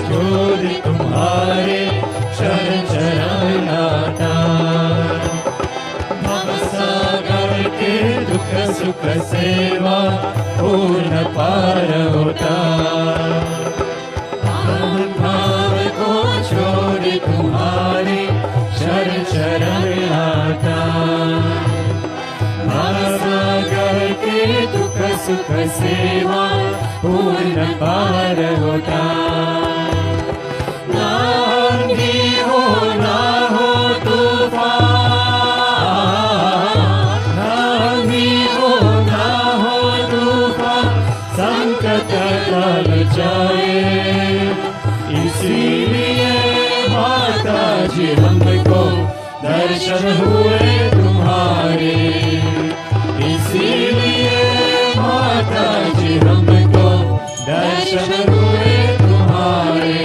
जोड़ तुम्हारे शरण शरण आता। भवसागर के दुख सुख सेवा पूर्ण पार होता। भाव को छोड़ तुम्हारे शरण शरण आता। भवसागर के दुख सुख सेवा पूर्ण पार होता। ना आंधी हो ना हो तूफान, ना आंधी हो ना हो तूफान, संकट टल जाए। इसीलिए माता जी हमको दर्शन हुए तुम्हारे। इसीलिए माता जी हमको दर्शन हुए तुम्हारे।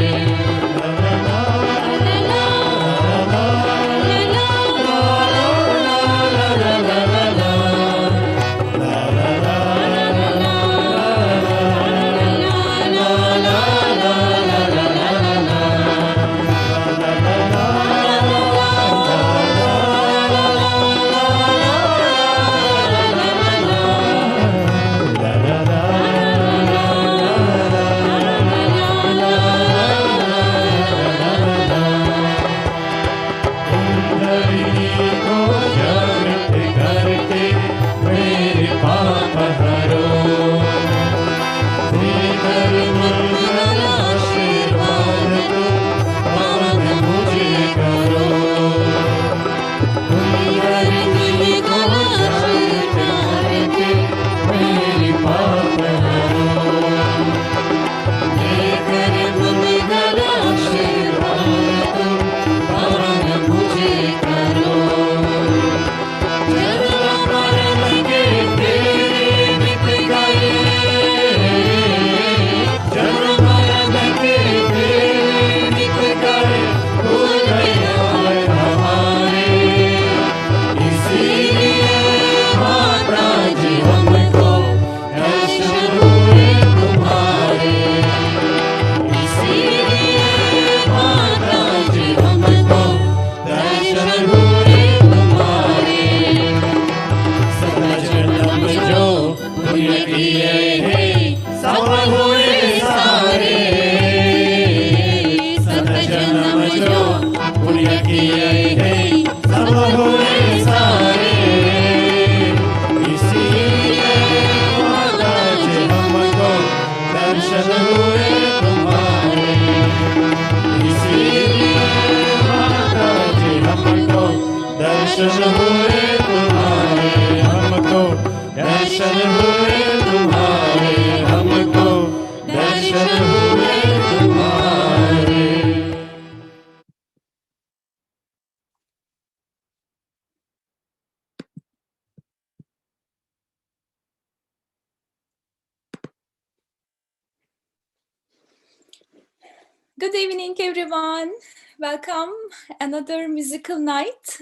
Good evening, everyone. Welcome another musical night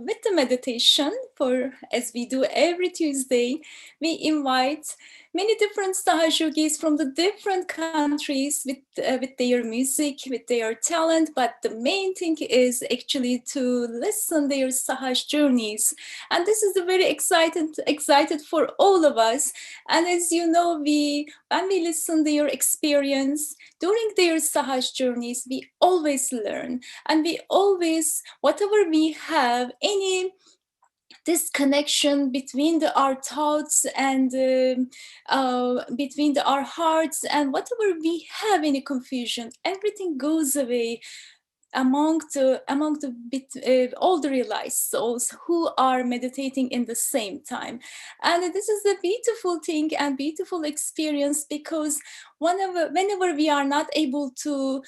with the meditation. For as we do every Tuesday, we invite many different Sahajogis from the different countries with their music, with their talent. But the main thing is actually to listen their Sahaj journeys, and this is very excited for all of us. And as you know, when we listen their experience during their Sahaj journeys, we always learn, and we always, whatever we have, any this connection between our thoughts and between our hearts, and whatever we have any confusion, everything goes away among all the realized souls who are meditating in the same time. And this is a beautiful thing and beautiful experience, because whenever we are not able to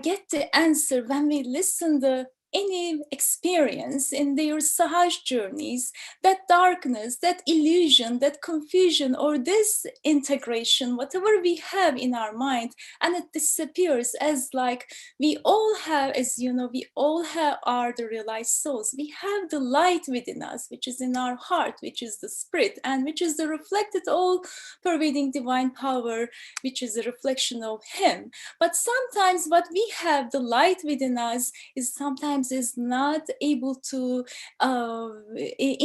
get the answer when we listen the any experience in their Sahaj journeys, that darkness, that illusion, that confusion, or this integration, whatever we have in our mind, and it disappears, as like we all have, as you know, we all have are the realized souls. We have the light within us, which is in our heart, which is the spirit, and which is the reflected all pervading divine power, which is a reflection of him. But sometimes what we have, the light within us, is sometimes is not able to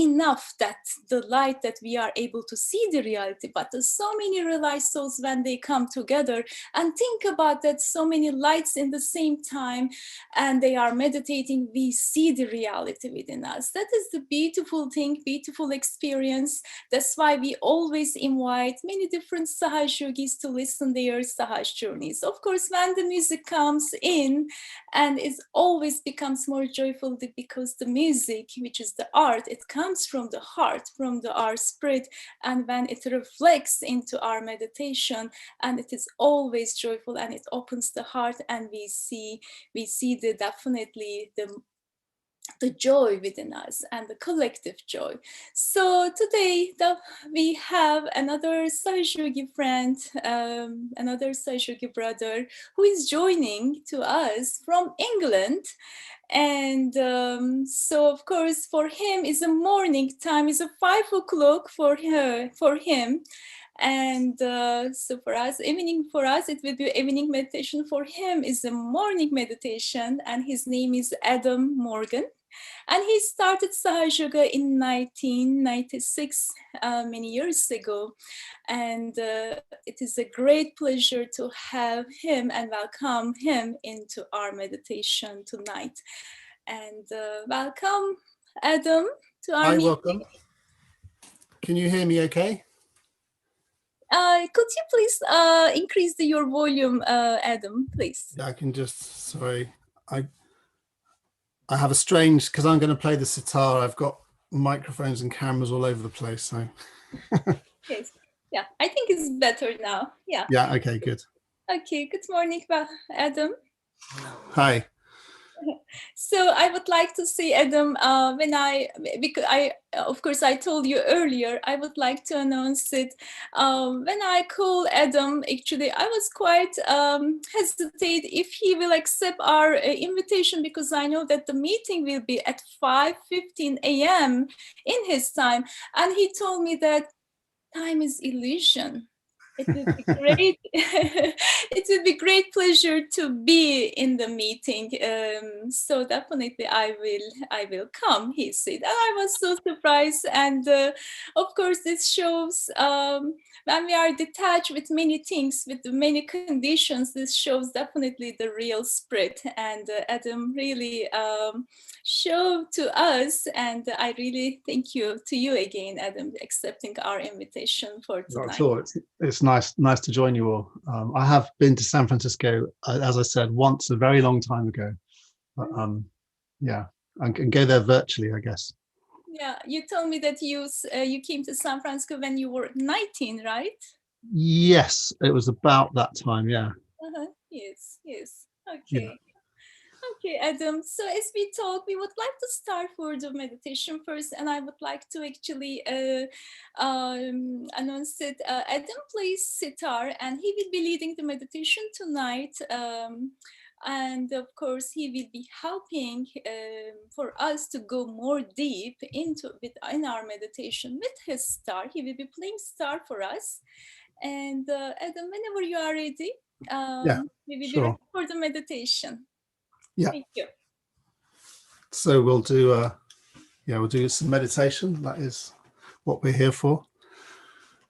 enough, that the light that we are able to see the reality. But there's so many realized souls, when they come together and think about that, so many lights in the same time, and they are meditating, we see the reality within us. That is the beautiful thing, beautiful experience. That's why we always invite many different Sahaj yogis to listen their Sahaj journeys. Of course, when the music comes in, and it always becomes more joyful, because the music, which is the art, it comes from the heart, from our spirit, and when it reflects into our meditation, and it is always joyful, and it opens the heart, and we see the definitely the joy within us, and the collective joy. So today we have another Sahaja friend, another Sahaja brother, who is joining to us from England. And so of course for him is a morning time, is a 5 o'clock for him. And so for us, evening for us, it will be evening meditation. For him is a morning meditation, and his name is Adam Morgan. And he started Sahaja Yoga in 1996, many years ago. And it is a great pleasure to have him and welcome him into our meditation tonight. And welcome, Adam, to our Hi, meeting. welcome. Can you hear me okay? Could you please increase your volume, Adam, please? Yeah, I can just, sorry. I have a strange, because I'm going to play the sitar, I've got microphones and cameras all over the place. So Yes. Yeah, I think it's better now. Yeah. Yeah, okay, good. Okay, good morning, Adam. Hi. So I would like to say, Adam, because of course, I told you earlier, I would like to announce it. When I call Adam, actually, I was quite hesitate if he will accept our invitation, because I know that the meeting will be at 5:15 a.m. in his time. And he told me that time is illusion. It would be great. It would be great pleasure to be in the meeting. So definitely I will come, he said. And I was so surprised. And of course, this shows when we are detached with many things, with many conditions, this shows definitely the real spirit. And Adam really showed to us. And I really thank you to you again, Adam, accepting our invitation for tonight. Not at all. It's nice to join you all. I have been to San Francisco, as I said, once a very long time ago. But yeah, I can go there virtually, I guess. Yeah, you told me that you came to San Francisco when you were 19, right? Yes, it was about that time, yeah. Yes. Okay. Yeah. Okay, Adam. So as we talk, we would like to start for the meditation first, and I would like to actually announce it. Adam plays sitar, and he will be leading the meditation tonight. And of course, he will be helping for us to go more deep in our meditation with his star. He will be playing star for us. And Adam, whenever you are ready, we will be ready for the meditation. Yeah. Thank you. So we'll do some meditation. That is what we're here for.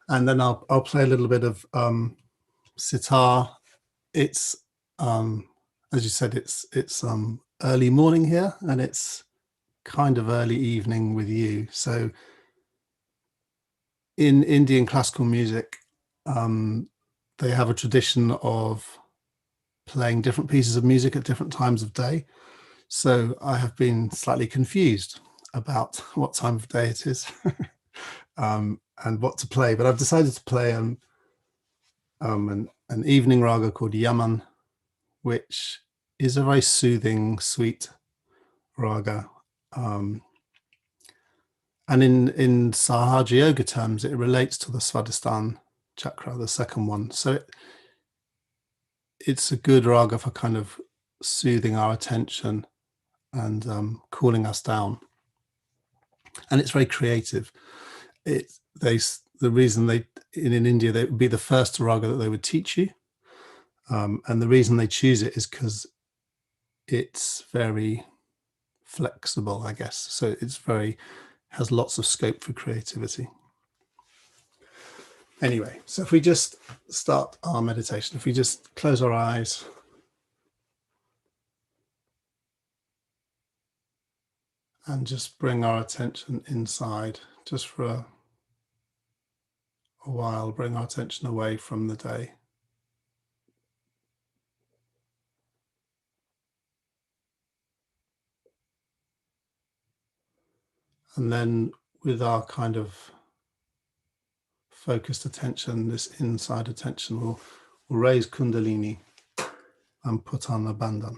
And then I'll play a little bit of sitar. It's as you said, it's early morning here, and it's kind of early evening with you. So in Indian classical music, they have a tradition of playing different pieces of music at different times of day. So I have been slightly confused about what time of day it is and what to play, but I've decided to play an evening raga called Yaman, which is a very soothing, sweet raga. And in Sahaja Yoga terms, it relates to the Svadhisthana chakra, the second one. So it's a good raga for kind of soothing our attention and cooling us down. And it's very creative. The reason in India, they would be the first raga that they would teach you. And the reason they choose it is because it's very flexible, I guess. So has lots of scope for creativity. Anyway, so if we just start our meditation, if we just close our eyes and just bring our attention inside, just for a while, bring our attention away from the day. And then with our kind of focused attention, this inside attention, we'll raise Kundalini and put on a bandhan.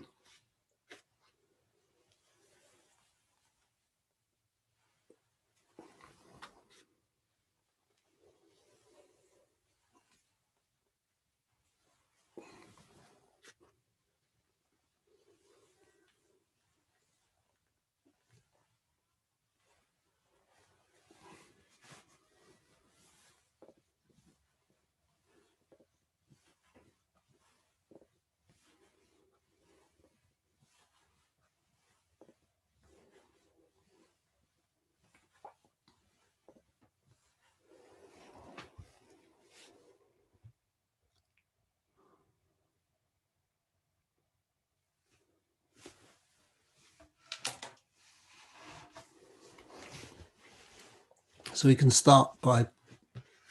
So we can start by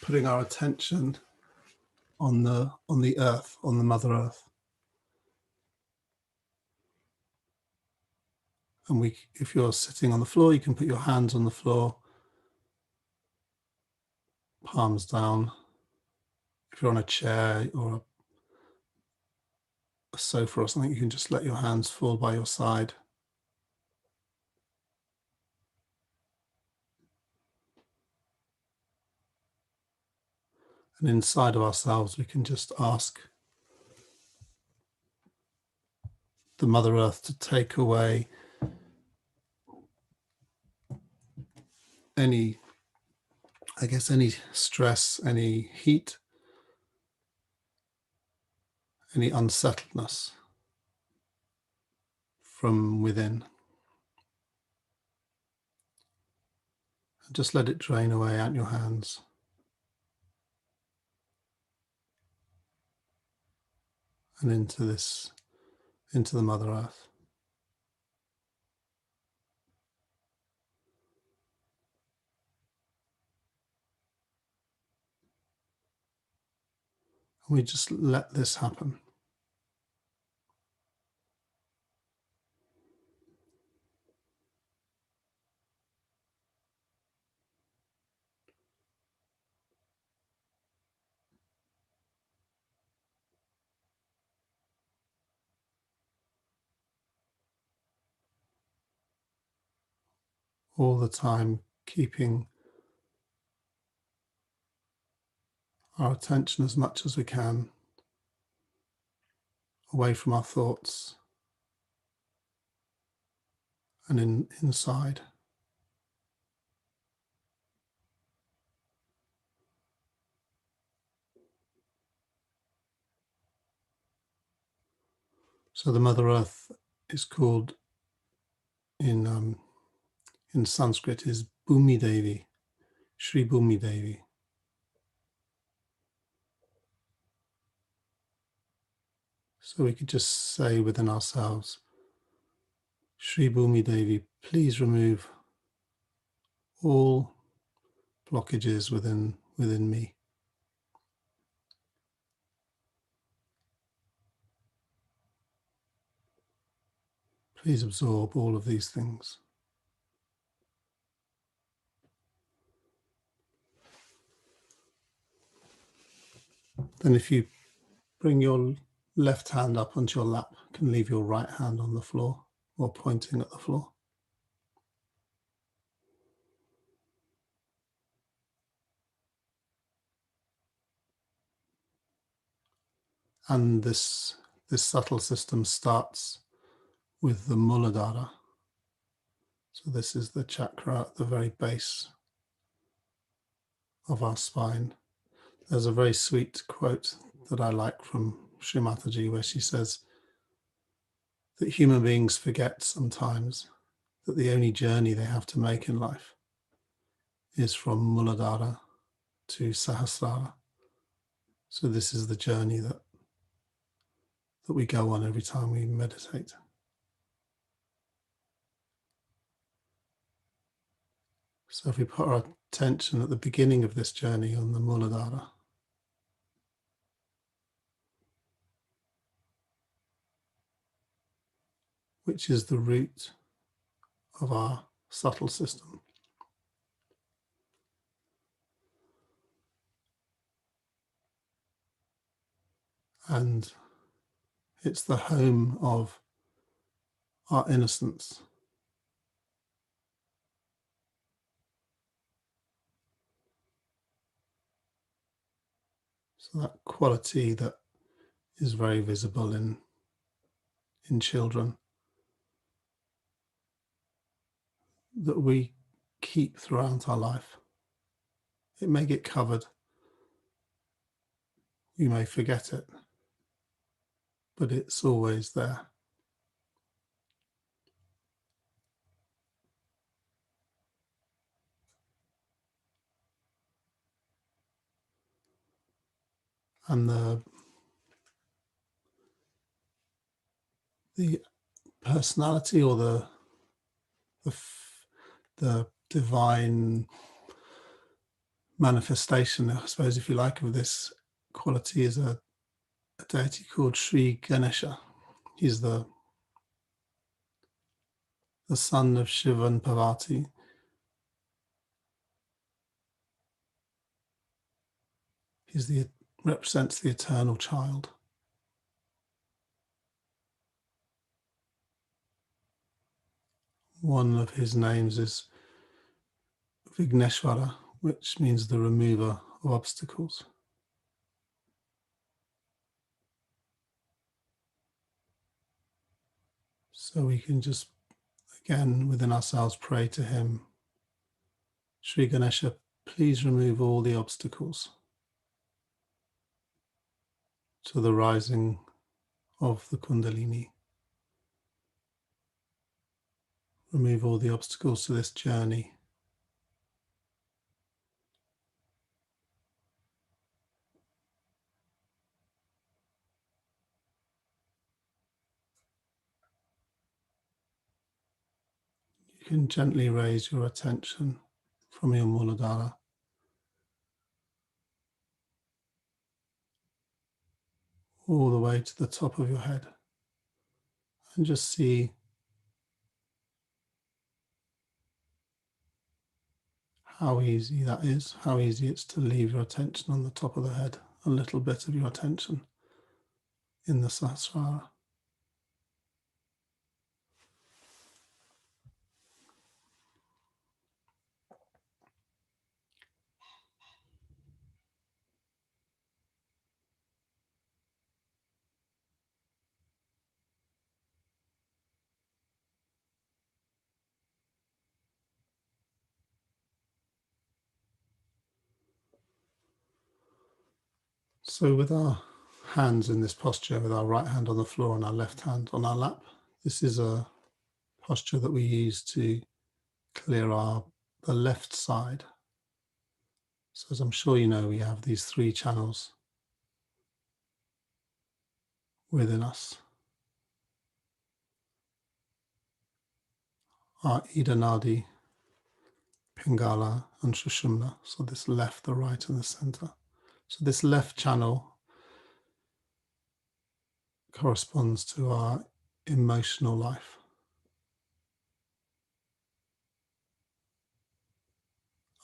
putting our attention on the earth, on the Mother Earth. And if you're sitting on the floor, you can put your hands on the floor, palms down. If you're on a chair or a sofa or something, you can just let your hands fall by your side. And inside of ourselves, we can just ask the Mother Earth to take away any stress, any heat, any unsettledness from within. And just let it drain away out your hands. And into the Mother Earth. And we just let this happen. All the time, keeping our attention as much as we can away from our thoughts and inside. So the Mother Earth is called in Sanskrit is Bhumi Devi, Shri Bhumi Devi. So we could just say within ourselves, Shri Bhumi Devi, please remove all blockages within me. Please absorb all of these things. Then if you bring your left hand up onto your lap, you can leave your right hand on the floor. or pointing at the floor. And this subtle system starts with the Muladhara. So this is the chakra at the very base of our spine. There's a very sweet quote that I like from Sri Mataji where she says that human beings forget sometimes that the only journey they have to make in life is from Muladhara to Sahasrara. So this is the journey that we go on every time we meditate. So if we put our attention at the beginning of this journey on the Muladhara, which is the root of our subtle system. And it's the home of our innocence. So that quality that is very visible in children, that we keep throughout our life. It may get covered, you may forget it, but it's always there. And the personality or the divine manifestation, I suppose, if you like, of this quality is a deity called Sri Ganesha. He's the son of Shiva and Parvati. Represents the eternal child. One of his names is Vigneshwara, which means the remover of obstacles. So we can just, again, within ourselves, pray to him. Sri Ganesha, please remove all the obstacles to the rising of the Kundalini. Remove all the obstacles to this journey. You can gently raise your attention from your Muladhara all the way to the top of your head and just see how easy that is, how easy it's to leave your attention on the top of the head, a little bit of your attention in the Sahasrara. So with our hands in this posture, with our right hand on the floor and our left hand on our lap, this is a posture that we use to clear the left side. So as I'm sure you know, we have these three channels within us. Our Ida Nadi, Pingala and Shushumna. So this left, the right and the center. So this left channel corresponds to our emotional life.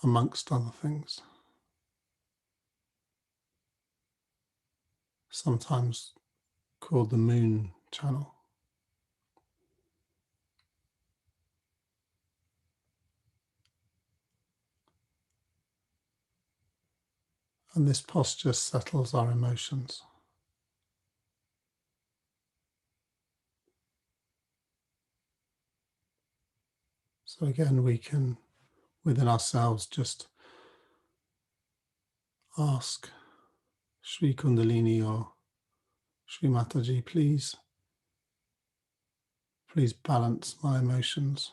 Amongst other things. Sometimes called the moon channel. And this posture settles our emotions. So again, we can, within ourselves, just ask Shri Kundalini or Shri Mataji, please balance my emotions.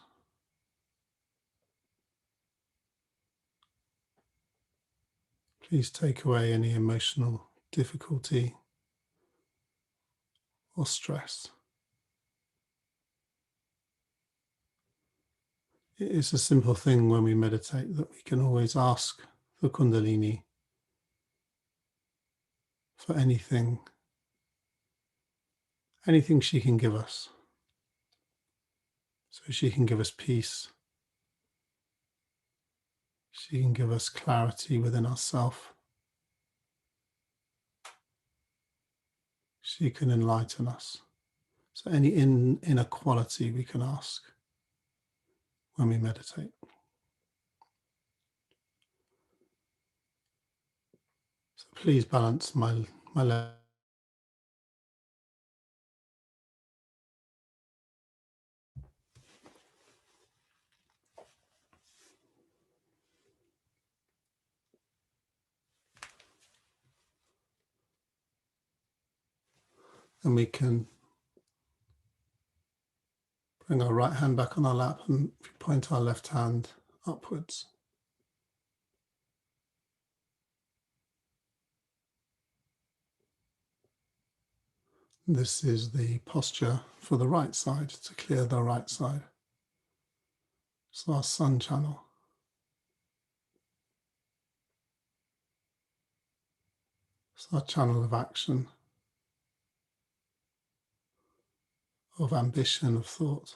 Please take away any emotional difficulty or stress. It is a simple thing when we meditate that we can always ask the Kundalini for anything she can give us. So she can give us peace. She can give us clarity within ourselves. She can enlighten us. So any inequality we can ask when we meditate. So please balance my left. And we can bring our right hand back on our lap and point our left hand upwards. This is the posture for the right side, to clear the right side. It's our sun channel. It's our channel of action, of ambition, of thought.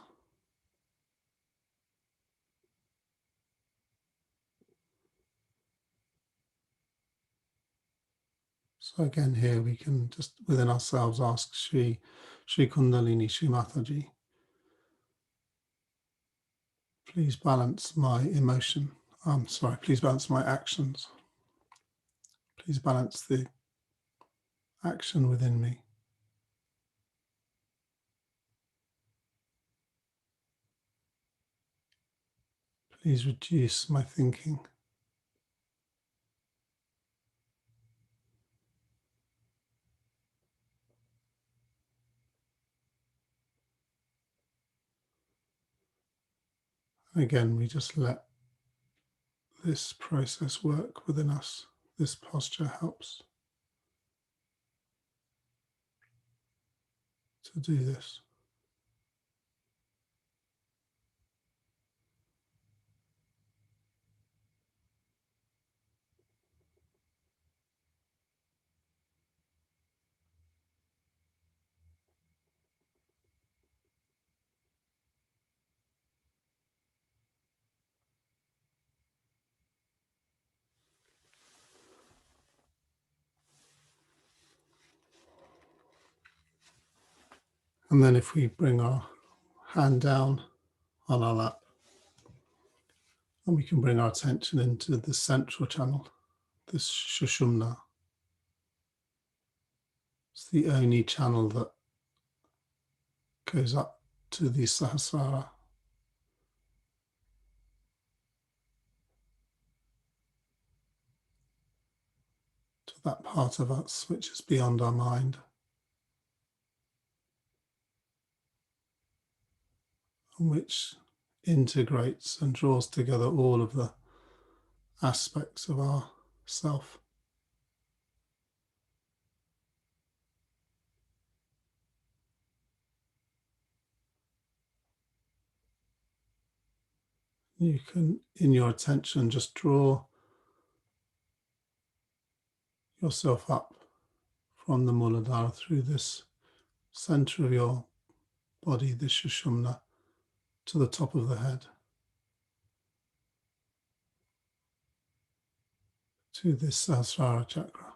So again, here we can just within ourselves ask Shri Kundalini, Shri Mataji, please balance my emotion. Please balance my actions. Please balance the action within me. Please reduce my thinking. And again, we just let this process work within us. This posture helps to do this. And then if we bring our hand down on our lap, and we can bring our attention into the central channel, this Shushumna. It's the only channel that goes up to the Sahasrara. To that part of us which is beyond our mind, and which integrates and draws together all of the aspects of our self. You can, in your attention, just draw yourself up from the Muladhara through this center of your body, the Shushumna, to the top of the head, to this Sahasrara chakra.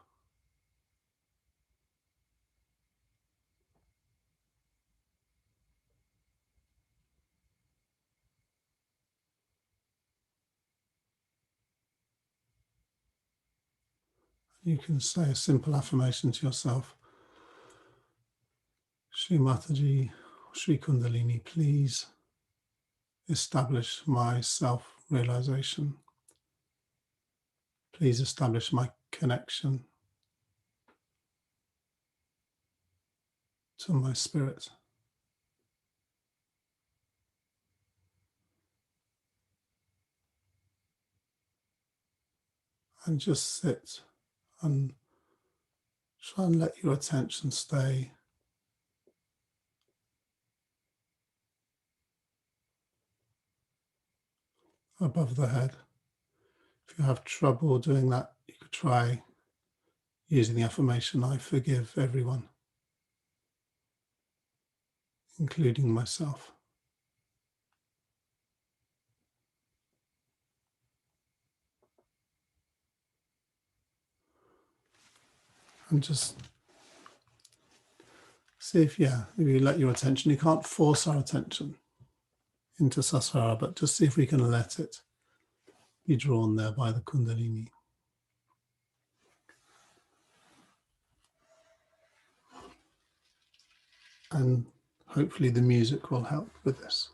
You can say a simple affirmation to yourself. Shri Mataji, Shri Kundalini, please establish my self-realization. Please establish my connection to my spirit. And just sit and try and let your attention stay above the head. If you have trouble doing that, you could try using the affirmation, I forgive everyone, including myself. And just see if you let your attention, you can't force our attention into Sasara, but just see if we can let it be drawn there by the Kundalini. And hopefully the music will help with this.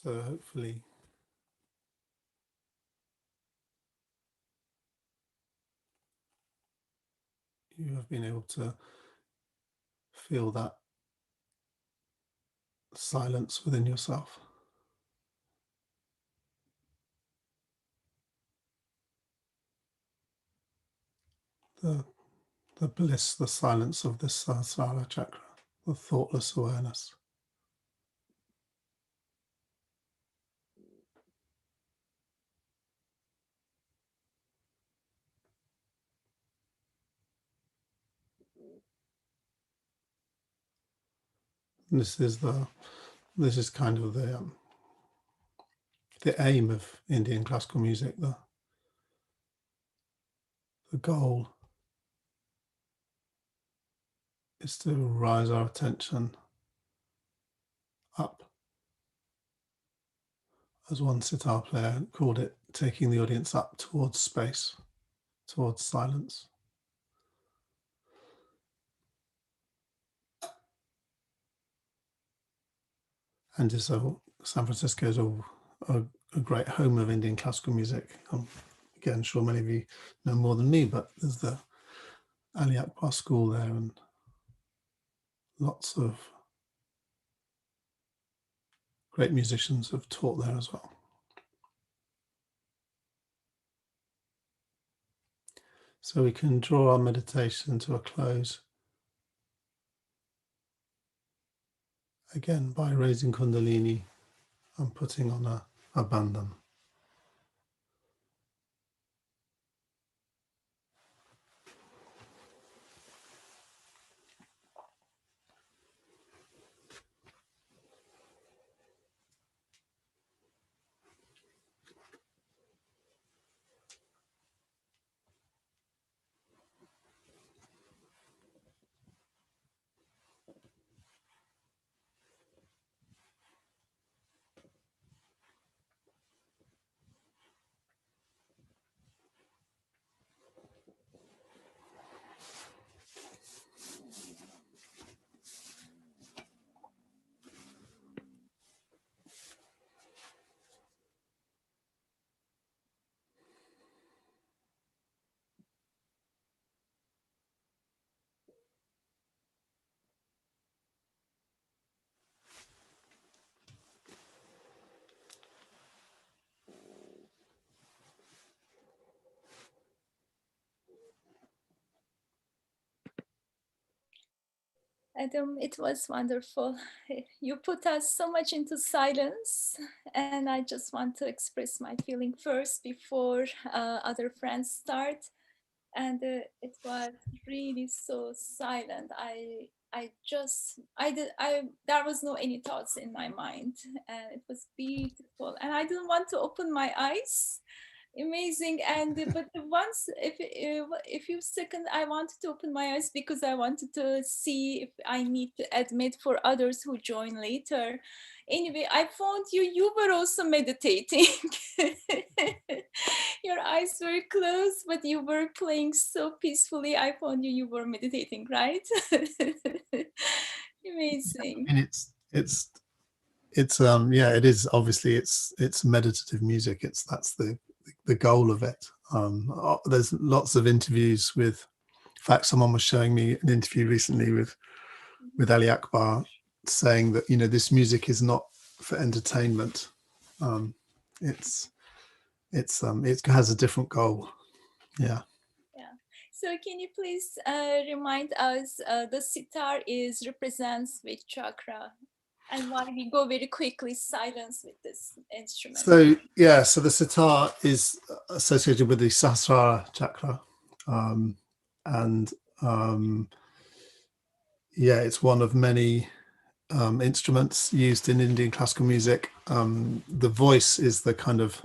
So hopefully you have been able to feel that silence within yourself. The bliss, the silence of the Sahasrara chakra, the thoughtless awareness. And this is kind of the aim of Indian classical music, the goal is to rise our attention up. As one sitar player called it, taking the audience up towards space, towards silence. And so San Francisco is a great home of Indian classical music. Again, sure many of you know more than me, but there's the Ali Akbar School there and lots of great musicians have taught there as well. So we can draw our meditation to a close again by raising Kundalini and putting on a bandhan. Adam, it was wonderful. You put us so much into silence, and I just want to express my feeling first before other friends start. And it was really so silent. There was no any thoughts in my mind, and it was beautiful. And I didn't want to open my eyes. Amazing. And but once if you second, I wanted to open my eyes because I wanted to see if I need to admit for others who join later. Anyway, I found you were also meditating. Your eyes were closed, but you were playing so peacefully. I found you were meditating, right? Amazing. And it's yeah, it is obviously it's meditative music. That's the goal of it. There's lots of interviews with, in fact, someone was showing me an interview recently with Ali Akbar saying that, you know, this music is not for entertainment. It has a different goal. Yeah. Yeah. So can you please remind us the sitar represents which chakra, and why we go very quickly silence with this instrument? So yeah, so the sitar is associated with the Sahasrara chakra, and yeah, it's one of many instruments used in Indian classical music. The voice is the kind of,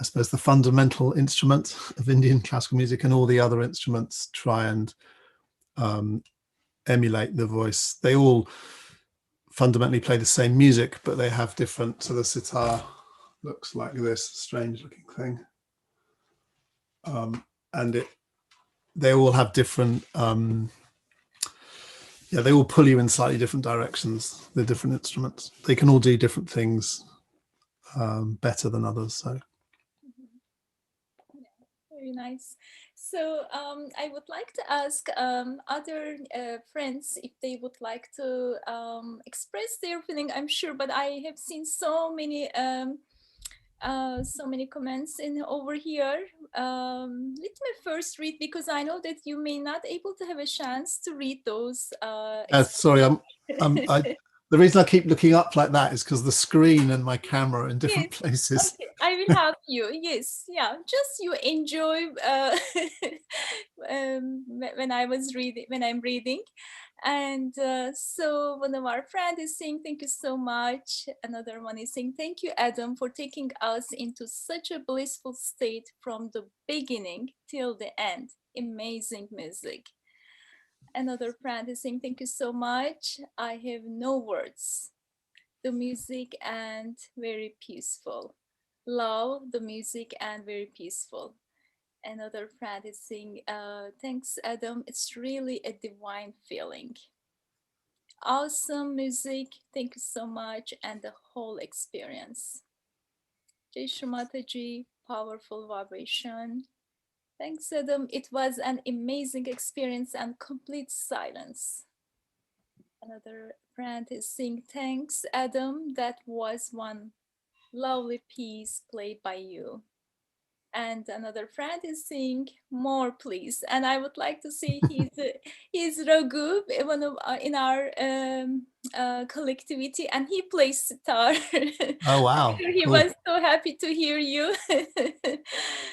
I suppose, the fundamental instrument of Indian classical music, and all the other instruments try and emulate the voice. They all fundamentally play the same music, but they have different. So the sitar looks like this strange looking thing, and they all have different. Yeah, they all pull you in slightly different directions. The different instruments. They can all do different things better than others. So Very nice. So I would like to ask other friends if they would like to express their feeling. I'm sure, but I have seen so many comments in over here. Let me first read because I know that you may not able to have a chance to read those. sorry, the reason I keep looking up like that is because the screen and my camera are in different Yes. places. Okay, I will help you. Yes, yeah. Just you enjoy when I was reading, when I'm reading, and so one of our friends is saying thank you so much. Another one is saying thank you, Adam, for taking us into such a blissful state from the beginning till the end. Amazing music. Another friend is saying thank you so much. I have no words. The music and very peaceful. Love the music and very peaceful. Another friend is saying, thanks, Adam. It's really a divine feeling. Awesome music. Thank you so much. And the whole experience. Jai Shumataji, powerful vibration. Thanks, Adam. It was an amazing experience and complete silence. Another friend is saying, thanks, Adam. That was one lovely piece played by you. And another friend is saying more, please. And I would like to see he's Raghu, one of in our collectivity, and he plays sitar. Oh I'm wow! sure he Cool. was so happy to hear you.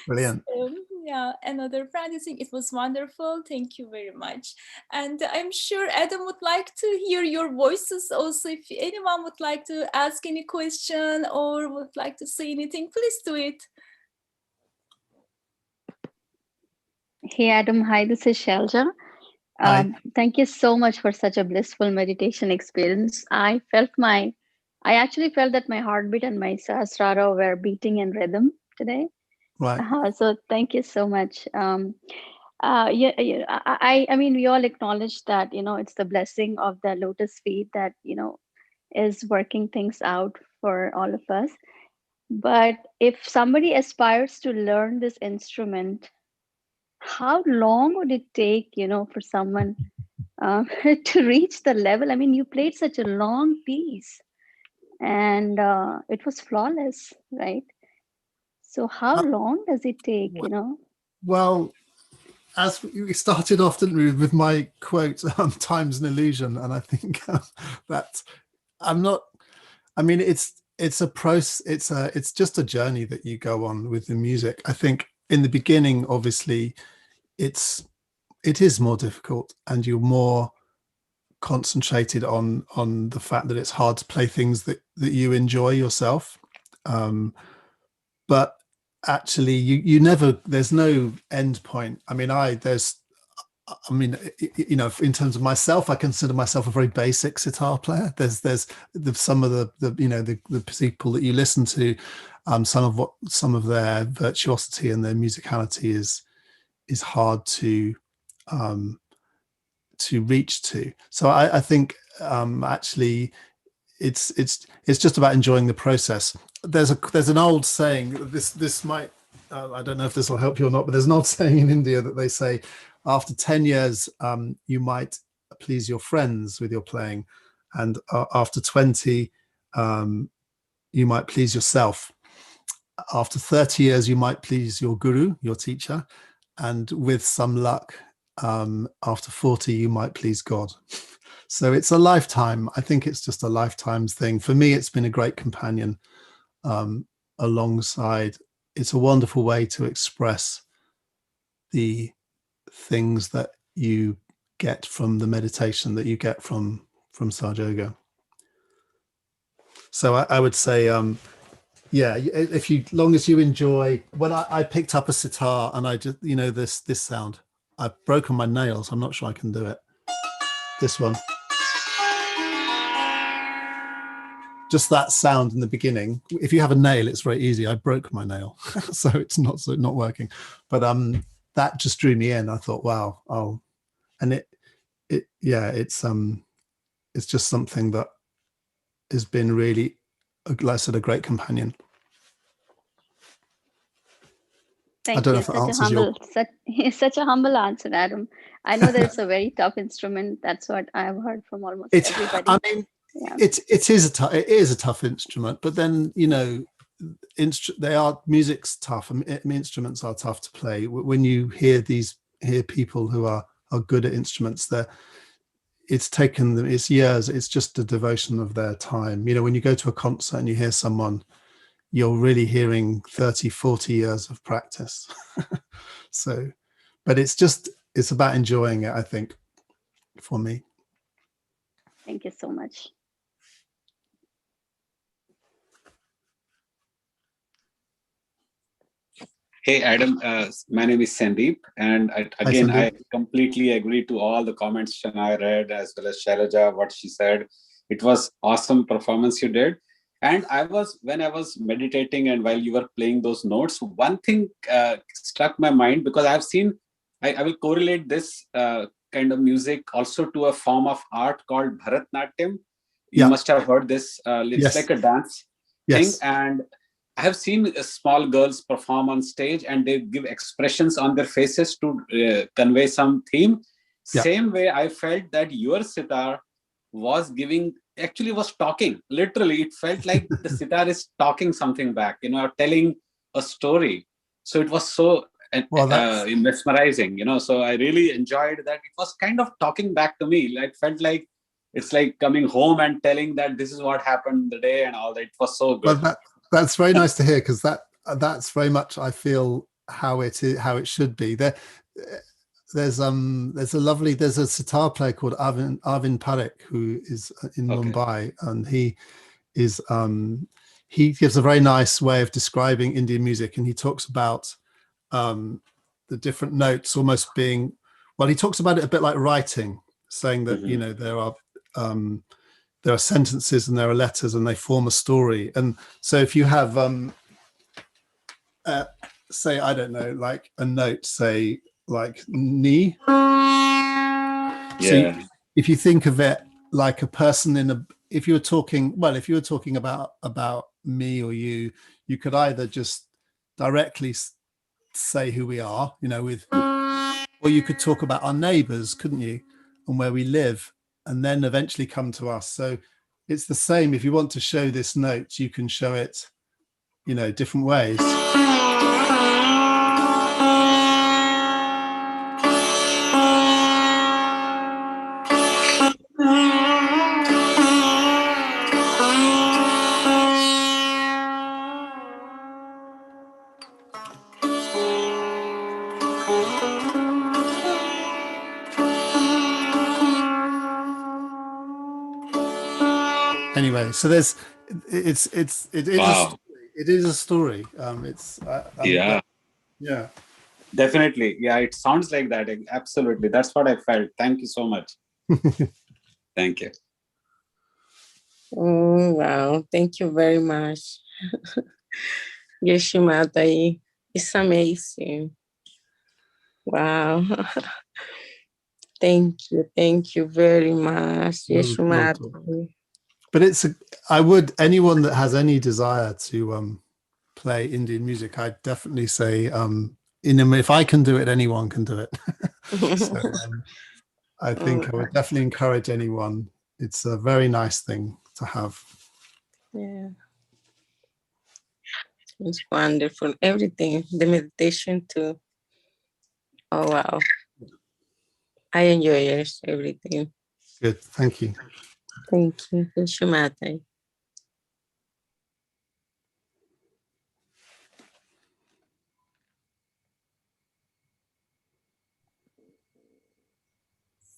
Brilliant. So, yeah, another friend is saying it was wonderful. Thank you very much. And I'm sure Adam would like to hear your voices also. If anyone would like to ask any question or would like to say anything, please do it. Hey Adam, hi, this is Shalja. Hi. Thank you so much for such a blissful meditation experience. I actually felt that my heartbeat and my sahasrara were beating in rhythm today. Right. So thank you so much. I mean, we all acknowledge that, it's the blessing of the lotus feet that, is working things out for all of us. But if somebody aspires to learn this instrument, how long would it take, for someone to reach the level? I mean, you played such a long piece and it was flawless, right? So how Uh, long does it take, Well, as we started off, didn't we, with my quote, "Time's an illusion," and I think that I'm not. I mean, it's a process. It's just a journey that you go on with the music. I think in the beginning, obviously, it is more difficult, and you're more concentrated on the fact that it's hard to play things that you enjoy yourself. But actually, you never. There's no end point. I mean, in terms of myself, I consider myself a very basic sitar player. There's some of the people that you listen to, some of their virtuosity and their musicality is hard to reach to. So I think actually it's just about enjoying the process. There's an old saying. This might I don't know if this will help you or not, but there's an old saying in India that they say after 10 years you might please your friends with your playing, and after 20 you might please yourself. After 30 years you might please your guru, your teacher, and with some luck after 40 you might please God. So it's a lifetime. I think it's just a lifetime's thing. For me, it's been a great companion alongside. It's a wonderful way to express the things that you get from the meditation, that you get from Sahaja Yoga. So I would say, yeah, if you, long as you enjoy. When I picked up a sitar and I just, this sound, I've broken my nails. I'm not sure I can do it. This one. Just that sound in the beginning. If you have a nail, it's very easy. I broke my nail, so it's not working. But that just drew me in. I thought, wow, oh, and it's just something that has been really like I said, a great companion. I Thank don't know you. if that Such a answers your. such a humble answer, Adam. I know that it's a very tough instrument. That's what I've heard from almost It's. I everybody. mean, Yeah. it is a tough instrument, but then they are music's tough. I mean, instruments are tough to play. When you hear people who are good at instruments, it's taken them, it's years. It's just a devotion of their time. When you go to a concert and you hear someone, you're really hearing 30, 40 years of practice. So, but it's about enjoying it, I think, for me. Thank you so much. Hey, Adam, my name is Sandeep. And Hi, again, Sandeep. I completely agree to all the comments Shania read, as well as Shailaja, what she said. It was awesome performance you did. And when I was meditating and while you were playing those notes, one thing struck my mind, because I've seen, I will correlate this kind of music also to a form of art called Bharatnatyam. You must have heard this. It's like a dance thing. And I have seen small girls perform on stage and they give expressions on their faces to convey some theme. Same way I felt that your sitar was talking. Literally, it felt like the sitar is talking something back, telling a story. So it was so mesmerizing, so I really enjoyed that. It was kind of talking back to me. It felt like it's like coming home and telling that this is what happened the day and all that. It was so good. Well, that's very nice to hear, because that's very much, I feel, how it should be. There's a sitar player called Arvind Parekh, who is in Mumbai, and he gives a very nice way of describing Indian music, and he talks about the different notes almost being, well, he talks about it a bit like writing, saying that there are sentences and there are letters and they form a story. And so if you have say, I don't know, like a note, say like ni, so if you think of it like a person if you were talking about me or you could either just directly say who we are, or you could talk about our neighbors, couldn't you, and where we live, and then eventually come to us. So it's the same. If you want to show this note, you can show it, different ways. Anyway, so it is a story. Yeah, definitely. Yeah, it sounds like that. Absolutely, that's what I felt. Thank you so much. Thank you. Oh, wow, thank you very much. Yeshimata, it's amazing. Wow. Thank you very much, Yeshimata. But anyone that has any desire to play Indian music, I'd definitely say, if I can do it, anyone can do it. So I think I would definitely encourage anyone. It's a very nice thing to have. Yeah. It's wonderful. Everything, the meditation too. Oh, wow. I enjoy it, everything. Good. Thank you. Thank you. Yeshimata.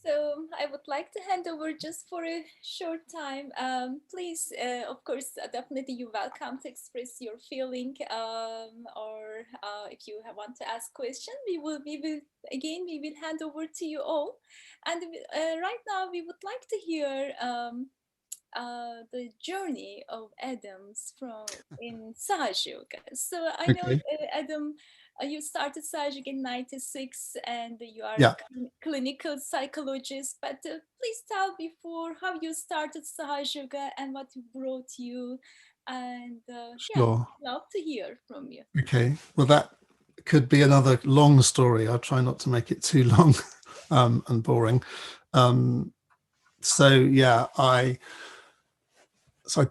So I would like to hand over just for a short time. Please, of course, definitely you're welcome to express your feeling, or if you want to ask questions, we will hand over to you all. And right now, we would like to hear the journey of Adams in Sahaja Yoga. So I know Adam, you started Sahaja Yoga in '96, and you are a clinical psychologist. But please tell before how you started Sahaja Yoga and what brought you And yeah, Sure. love to hear from you. Okay. Well, that could be another long story. I'll try not to make it too long and boring. So yeah, I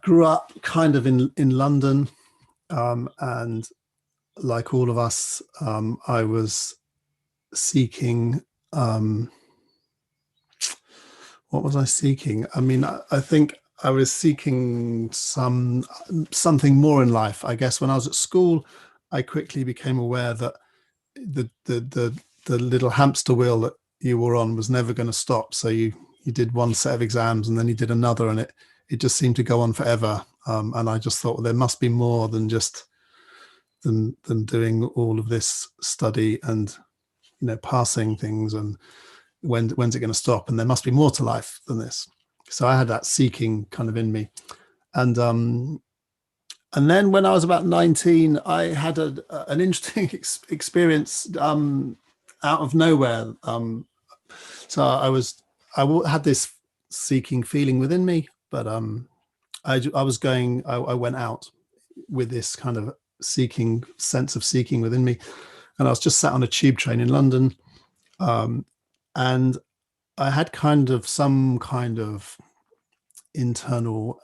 grew up kind of in London, and like all of us, I was seeking. What was I seeking? I mean, I think I was seeking something more in life. I guess when I was at school, I quickly became aware that the little hamster wheel that you were on was never going to stop. So you did one set of exams and then you did another, and it just seemed to go on forever. And I just thought, well, there must be more than just than doing all of this study and passing things, and when's it going to stop? And there must be more to life than this. So I had that seeking kind of in me, and then when I was about 19, I had an interesting experience out of nowhere. So I had this seeking feeling within me, but I went out with this kind of sense of seeking within me, and I was just sat on a tube train in London, and I had some kind of internal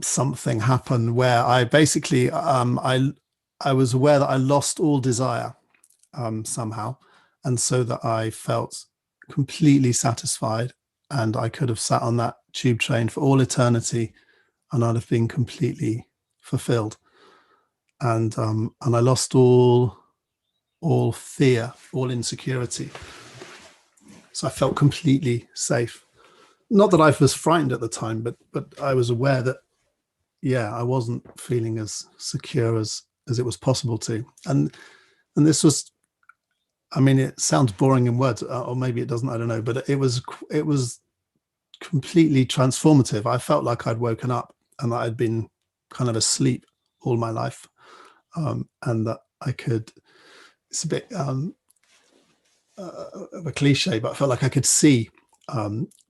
something happen where I basically I was aware that I lost all desire somehow, and so that I felt completely satisfied, and I could have sat on that tube train for all eternity and I'd have been completely fulfilled, and I lost all fear, all insecurity. So I felt completely safe. Not that I was frightened at the time, but I was aware that, yeah, I wasn't feeling as secure as it was possible to. And this was, I mean, it sounds boring in words, or maybe it doesn't, I don't know, but it was completely transformative. I felt like I'd woken up and that I'd been kind of asleep all my life, and that I could, it's a bit of a cliche, but I felt like I could see.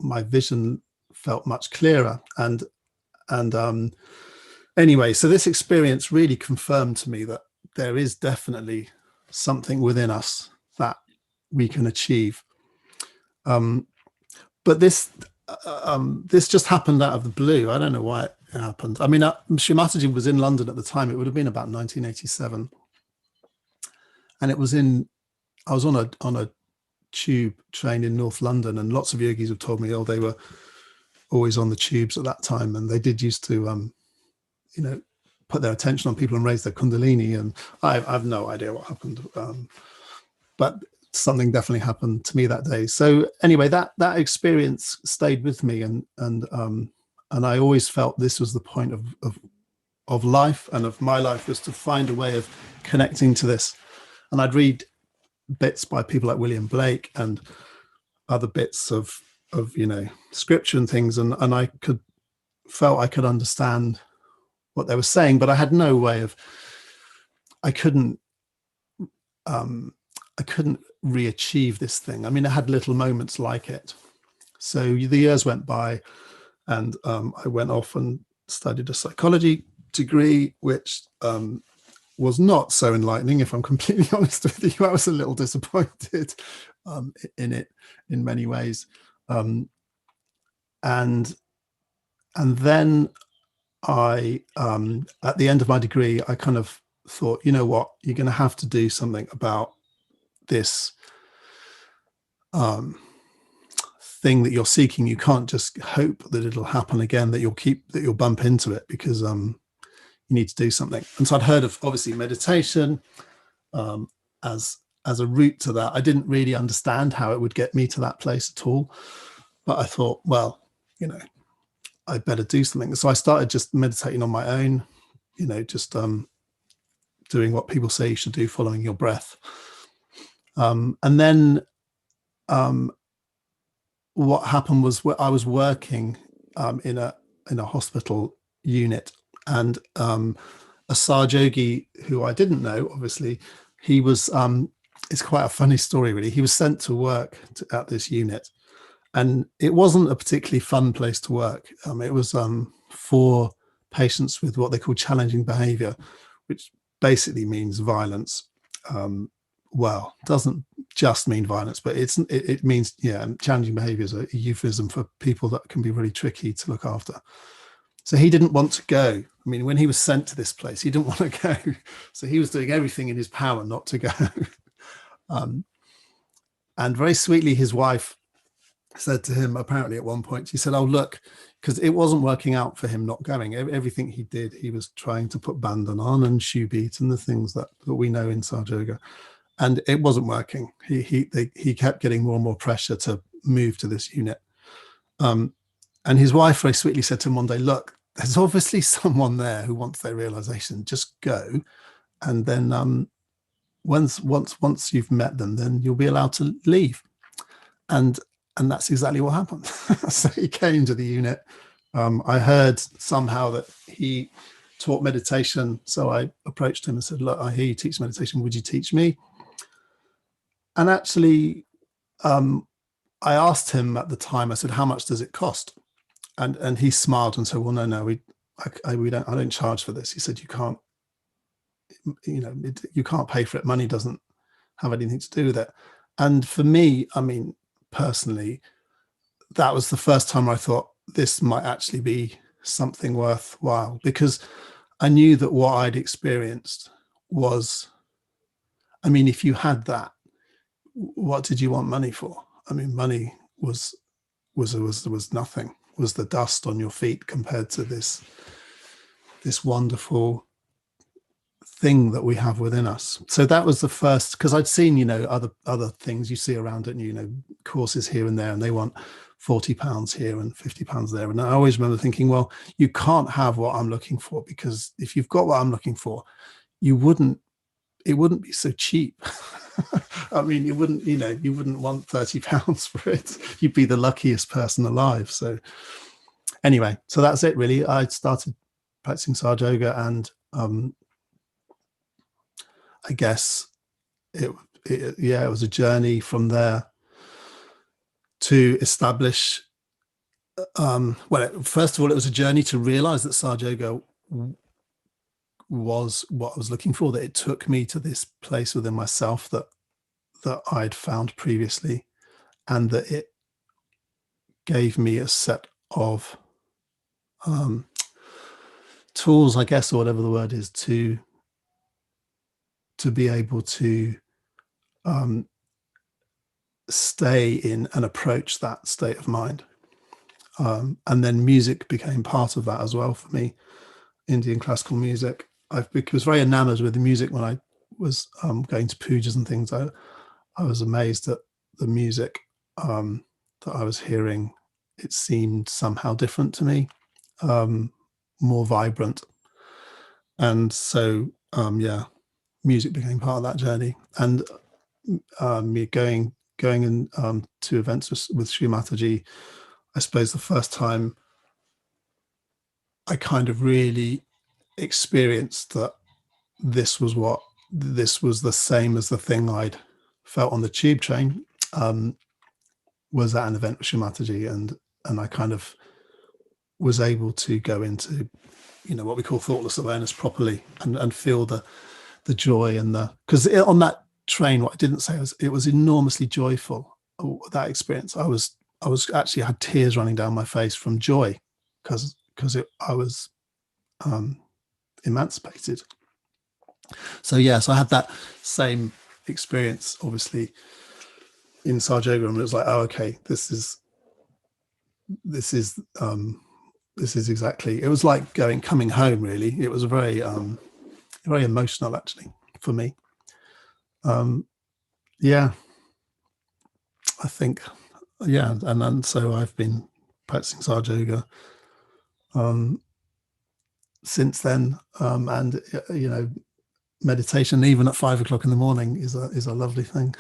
My vision felt much clearer, and anyway, so this experience really confirmed to me that there is definitely something within us that we can achieve. But this just happened out of the blue. I don't know why it happened. I mean, Shri Mataji was in London at the time. It would have been about 1987, and I was on a tube train in North London, and lots of yogis have told me, they were always on the tubes at that time, and they did used to put their attention on people and raise their kundalini, and I have no idea what happened, but something definitely happened to me that day. So anyway, that experience stayed with me, and I always felt this was the point of life, and of my life, was to find a way of connecting to this. And I'd read bits by people like William Blake and other bits of scripture and things, and I felt I could understand what they were saying, but I had no way of, I couldn't re-achieve this thing. I mean, I had little moments like it. So the years went by, and I went off and studied a psychology degree, which was not so enlightening, if I'm completely honest with you. I was a little disappointed in it in many ways, and then I at the end of my degree, I kind of thought, you know what, you're going to have to do something about this thing that you're seeking. You can't just hope that it'll happen again, that you'll bump into it, because you need to do something. And so I'd heard of, obviously, meditation as a route to that. I didn't really understand how it would get me to that place at all, but I thought, well, I'd better do something. So I started just meditating on my own, just doing what people say you should do, following your breath. And then what happened was, I was working in a hospital unit, and a Sahaja who I didn't know, obviously, he was, it's quite a funny story really. He was sent to work at this unit, And it wasn't a particularly fun place to work. It was for patients with what they call challenging behavior, which basically means violence. Well, doesn't just mean violence, but it means, yeah, challenging behavior is a euphemism for people that can be really tricky to look after. So he didn't want to go. I mean, when he was sent to this place, he didn't want to go. So he was doing everything in his power not to go. And very sweetly, his wife said to him, apparently at one point, she said, oh, look, because it wasn't working out for him not going. Everything he did, he was trying to put bandhan on and shoe beat and the things that we know in Sahaja Yoga. And it wasn't working. He kept getting more and more pressure to move to this unit. And his wife very sweetly said to him one day, look, there's obviously someone there who wants their realization. Just go. And then once you've met them, then you'll be allowed to leave. And that's exactly what happened. So he came to the unit. I heard somehow that he taught meditation. So I approached him and said, look, I hear you teach meditation. Would you teach me? And actually, I asked him at the time, I said, how much does it cost? And he smiled and said, well, no, I don't charge for this. He said, you can't pay for it. Money doesn't have anything to do with it. And for me, I mean, personally, that was the first time I thought this might actually be something worthwhile, because I knew that what I'd experienced was, I mean, if you had that, what did you want money for? I mean, money was nothing, was the dust on your feet compared to this wonderful thing that we have within us. So that was the first, because I'd seen, other things you see around it, and, courses here and there, and they want £40 here and £50 there. And I always remember thinking, well, you can't have what I'm looking for, because if you've got what I'm looking for, it wouldn't be so cheap. I mean, you wouldn't want £30 for it. You'd be the luckiest person alive. So anyway, so that's it really. I started practicing Sahaja Yoga, and I guess it was a journey from there to establish. First of all, it was a journey to realize that Sahaja Yoga was what I was looking for, that it took me to this place within myself that I'd found previously, and that it gave me a set of tools, I guess, or whatever the word is, to be able to stay in and approach that state of mind. And then music became part of that as well for me. Indian classical music. I was very enamored with the music when I was going to pujas and things. I was amazed at the music that I was hearing. It seemed somehow different to me, more vibrant. And so, music became part of that journey. And me going in to events with Sri Mataji, I suppose the first time I kind of really experienced that this was the same as the thing I'd felt on the tube train, was at an event with Sri Mataji, and I kind of was able to go into, what we call thoughtless awareness properly, and feel the joy and because on that train, what I didn't say was it was enormously joyful. That experience, I was actually had tears running down my face from joy, because I was emancipated. So I had that same experience, obviously, in Sahaja Yoga, and it was like, oh, okay, this is exactly. It was like coming home. Really, it was very emotional, actually, for me. I think, and so I've been practicing Sahaja Yoga since then, and meditation, even at 5 o'clock in the morning, is a lovely thing.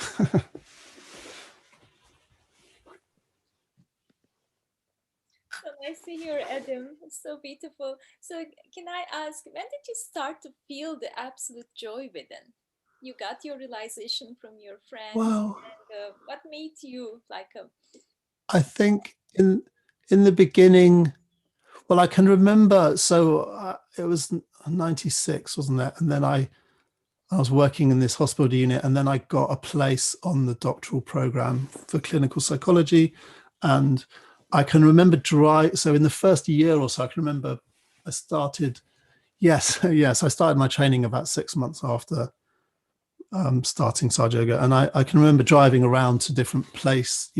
So nice to hear, Adam. It's so beautiful. So can I ask, when did you start to feel the absolute joy within? You got your realization from your friends. Well, And what made you I think in the beginning, well, I can remember. So it was 96, wasn't it? And then I was working in this hospital unit, and then I got a place on the doctoral program for clinical psychology. And I can remember so in the first year or so, I can remember I started, yes, yes, I started my training about 6 months after starting Sahaja Yoga. And I can remember driving around to different places,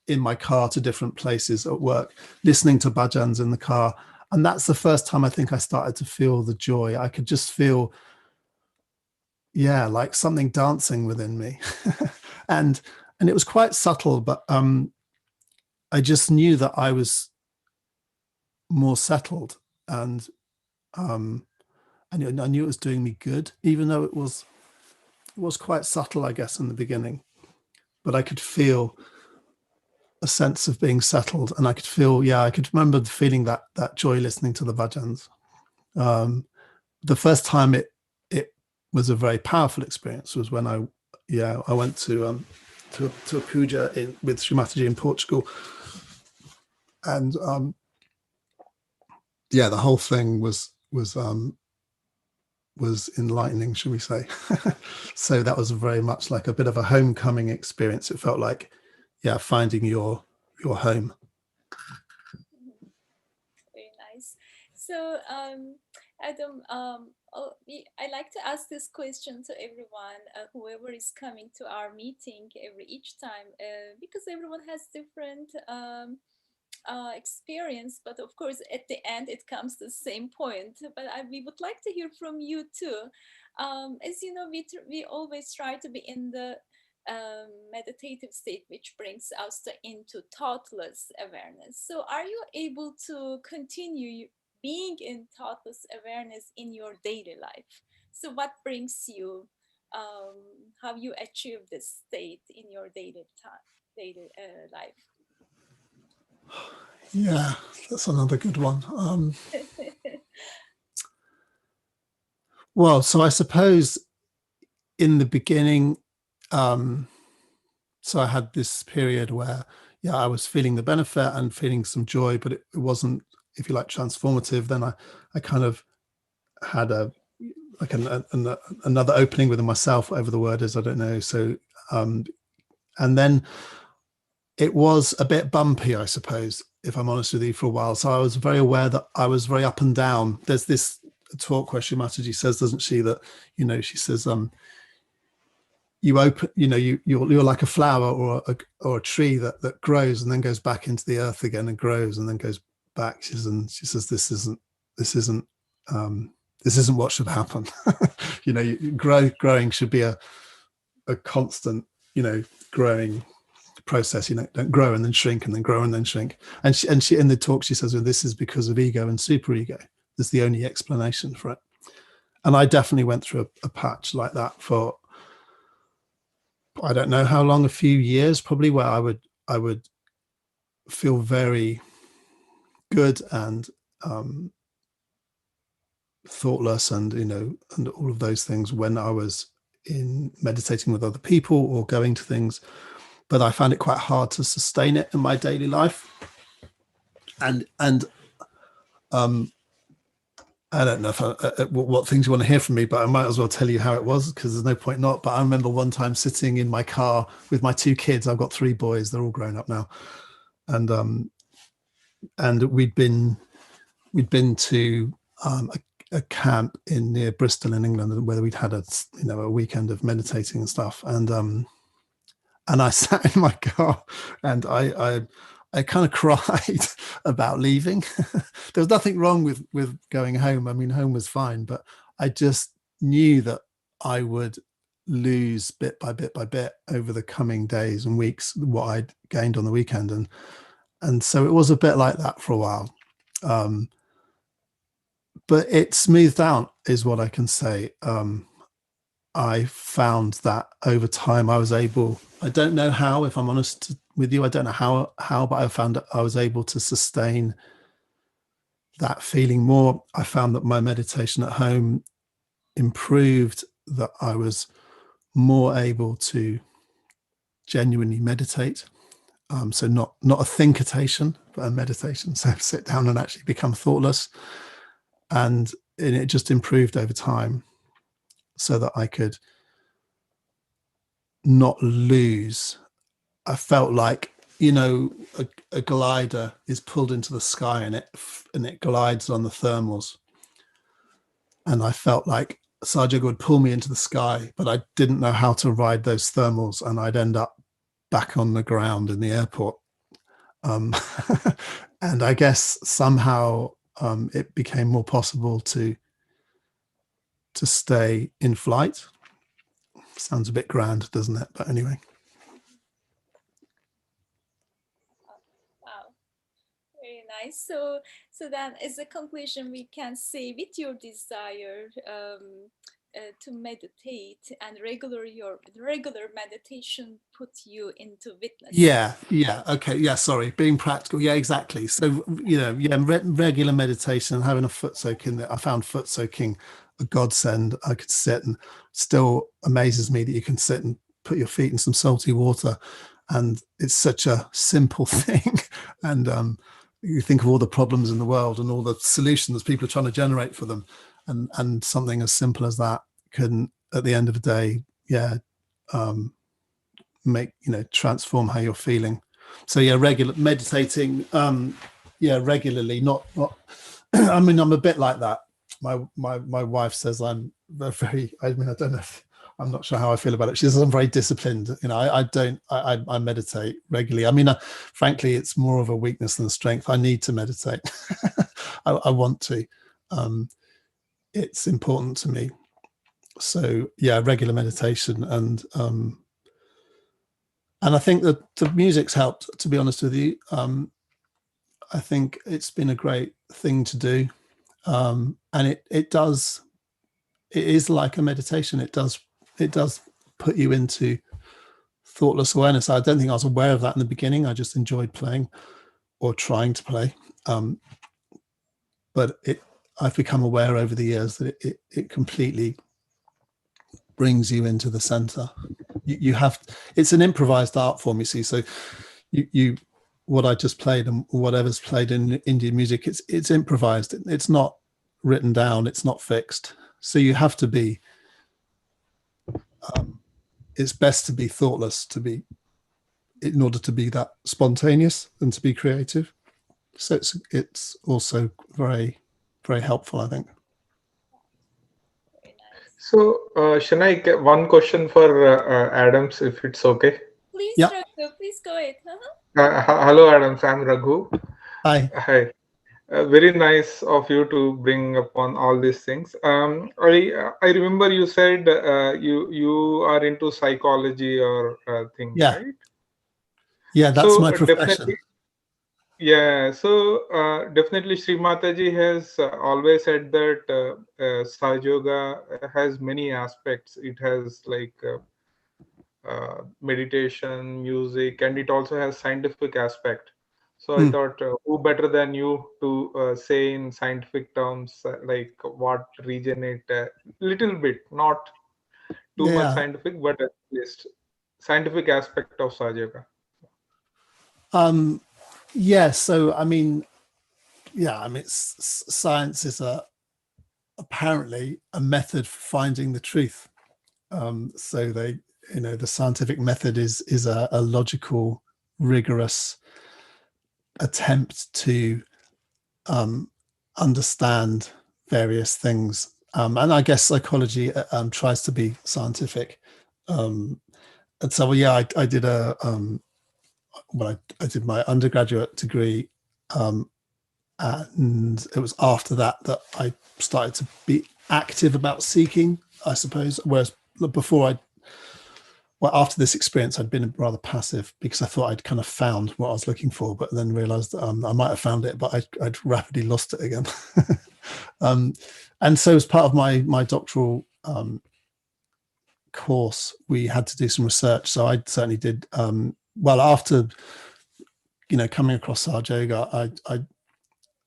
in my car to different places at work, listening to bhajans in the car. And that's the first time I think I started to feel the joy. I could just feel, yeah, like something dancing within me. and it was quite subtle, but I just knew that I was more settled, and I knew it was doing me good, even though it was quite subtle, I guess, in the beginning. But I could feel a sense of being settled, and I could feel, I could remember feeling that joy listening to the bhajans. The first time it was a very powerful experience was when I went to a puja with Sri Mataji in Portugal, and the whole thing was enlightening, shall we say. So that was very much like a bit of a homecoming experience. It felt like, finding your home. Very nice. So Adam, I like to ask this question to everyone, whoever is coming to our meeting each time, because everyone has different experience, but of course at the end it comes to the same point. But we would like to hear from you too. As you know, we always try to be in the meditative state, which brings us into thoughtless awareness. So are you able to continue being in thoughtless awareness in your daily life? So what brings you, how you achieve this state in your daily life? Yeah, that's another good one. Well, so I suppose in the beginning, so I had this period where, I was feeling the benefit and feeling some joy, but it wasn't, if you like, transformative. Then I kind of had another opening within myself, whatever the word is, I don't know. So, and then it was a bit bumpy, I suppose, if I'm honest with you, for a while. So I was very aware that I was very up and down. There's this talk where Sri Mataji says, doesn't she, that, she says, you open, you're like a flower or a tree that grows and then goes back into the earth again and grows and then goes back. She says, this isn't what should happen. Growing should be a constant, growing process. Don't grow and then shrink and then grow and then shrink. And she in the talk she says, well, this is because of ego and superego. There's the only explanation for it. And I definitely went through a patch like that for, I don't know how long, a few years probably, where I would feel very good and thoughtless and and all of those things when I was in meditating with other people or going to things, but I found it quite hard to sustain it in my daily life. And I don't know what things you want to hear from me, but I might as well tell you how it was, because there's no point not. But I remember one time sitting in my car with my two kids. I've got 3 boys; they're all grown up now, and we'd been to a camp near Bristol in England, where we'd had a weekend of meditating and stuff. And I sat in my car, and I kind of cried about leaving. There was nothing wrong with going home. I mean, home was fine, but I just knew that I would lose bit by bit by bit over the coming days and weeks what I'd gained on the weekend. And so it was a bit like that for a while. But it smoothed out, is what I can say. I found that over time I was able, I don't know how, if I'm honest with you, I don't know how, but I found that I was able to sustain that feeling more. I found that my meditation at home improved, that I was more able to genuinely meditate. So not a thinkitation, but a meditation. So sit down and actually become thoughtless. And it just improved over time so that I could not lose. I felt like, you know, a glider is pulled into the sky and it glides on the thermals. And I felt like Sahaja would pull me into the sky, but I didn't know how to ride those thermals, and I'd end up back on the ground in the airport. And I guess somehow it became more possible to stay in flight. Sounds a bit grand, doesn't it? But anyway. Wow, very nice. So then, as a conclusion, we can say, with your desire to meditate and regular meditation put you into witness. Yeah. Okay. Yeah. Sorry. Being practical. Yeah, exactly. So, you know, regular meditation and having a foot soaking. I found foot soaking a godsend. I could sit, and still amazes me that you can sit and put your feet in some salty water, and it's such a simple thing. And you think of all the problems in the world and all the solutions people are trying to generate for them, and something as simple as that can, at the end of the day, make, you know, transform how you're feeling. So yeah, regular meditating, regularly. Not I mean, I'm a bit like that. My wife says I'm very, I mean, I don't know if, I'm not sure how I feel about it. She says I'm very disciplined. You know, I meditate regularly. I mean, frankly, it's more of a weakness than a strength. I need to meditate. I want to. It's important to me. So yeah, regular meditation, and I think that the music's helped, to be honest with you. I think it's been a great thing to do. And it is like a meditation. It does put you into thoughtless awareness. I don't think I was aware of that in the beginning. I just enjoyed playing or trying to play. But I've become aware over the years that it completely brings you into the center. You have, it's an improvised art form, you see. So you what I just played and whatever's played in Indian music, it's improvised. It's not written down. It's not fixed. So you have to be, it's best to be thoughtless in order to be that spontaneous and to be creative. So it's also very, very helpful, I think. So, Shana, one question for Adams, if it's okay. Please, yeah. Raghu, please go ahead. Hello, Adams. I'm Raghu. Hi. Hi. Very nice of you to bring upon all these things. I remember you said you are into psychology or things, Yeah. right? Yeah, that's so my profession. Definitely, yeah. So definitely, Sri Mataji has always said that Sahaja Yoga has many aspects. It has like meditation, music, and it also has scientific aspect. So I thought, who better than you to say in scientific terms, like what regenerate a little bit, not too much scientific, but at least scientific aspect of Sahaja Yoga. Yeah. So I mean, science is apparently a method for finding the truth. So they, you know, the scientific method is a logical, rigorous attempt to understand various things, and I guess psychology tries to be scientific. And so yeah, I did I did my undergraduate degree, and it was after that I started to be active about seeking, I suppose. Whereas before after this experience, I'd been rather passive because I thought I'd kind of found what I was looking for, but then realized that I might have found it, but I'd rapidly lost it again. And so as part of my doctoral course, we had to do some research. So I certainly did, well, after, you know, coming across Sahaja Yoga,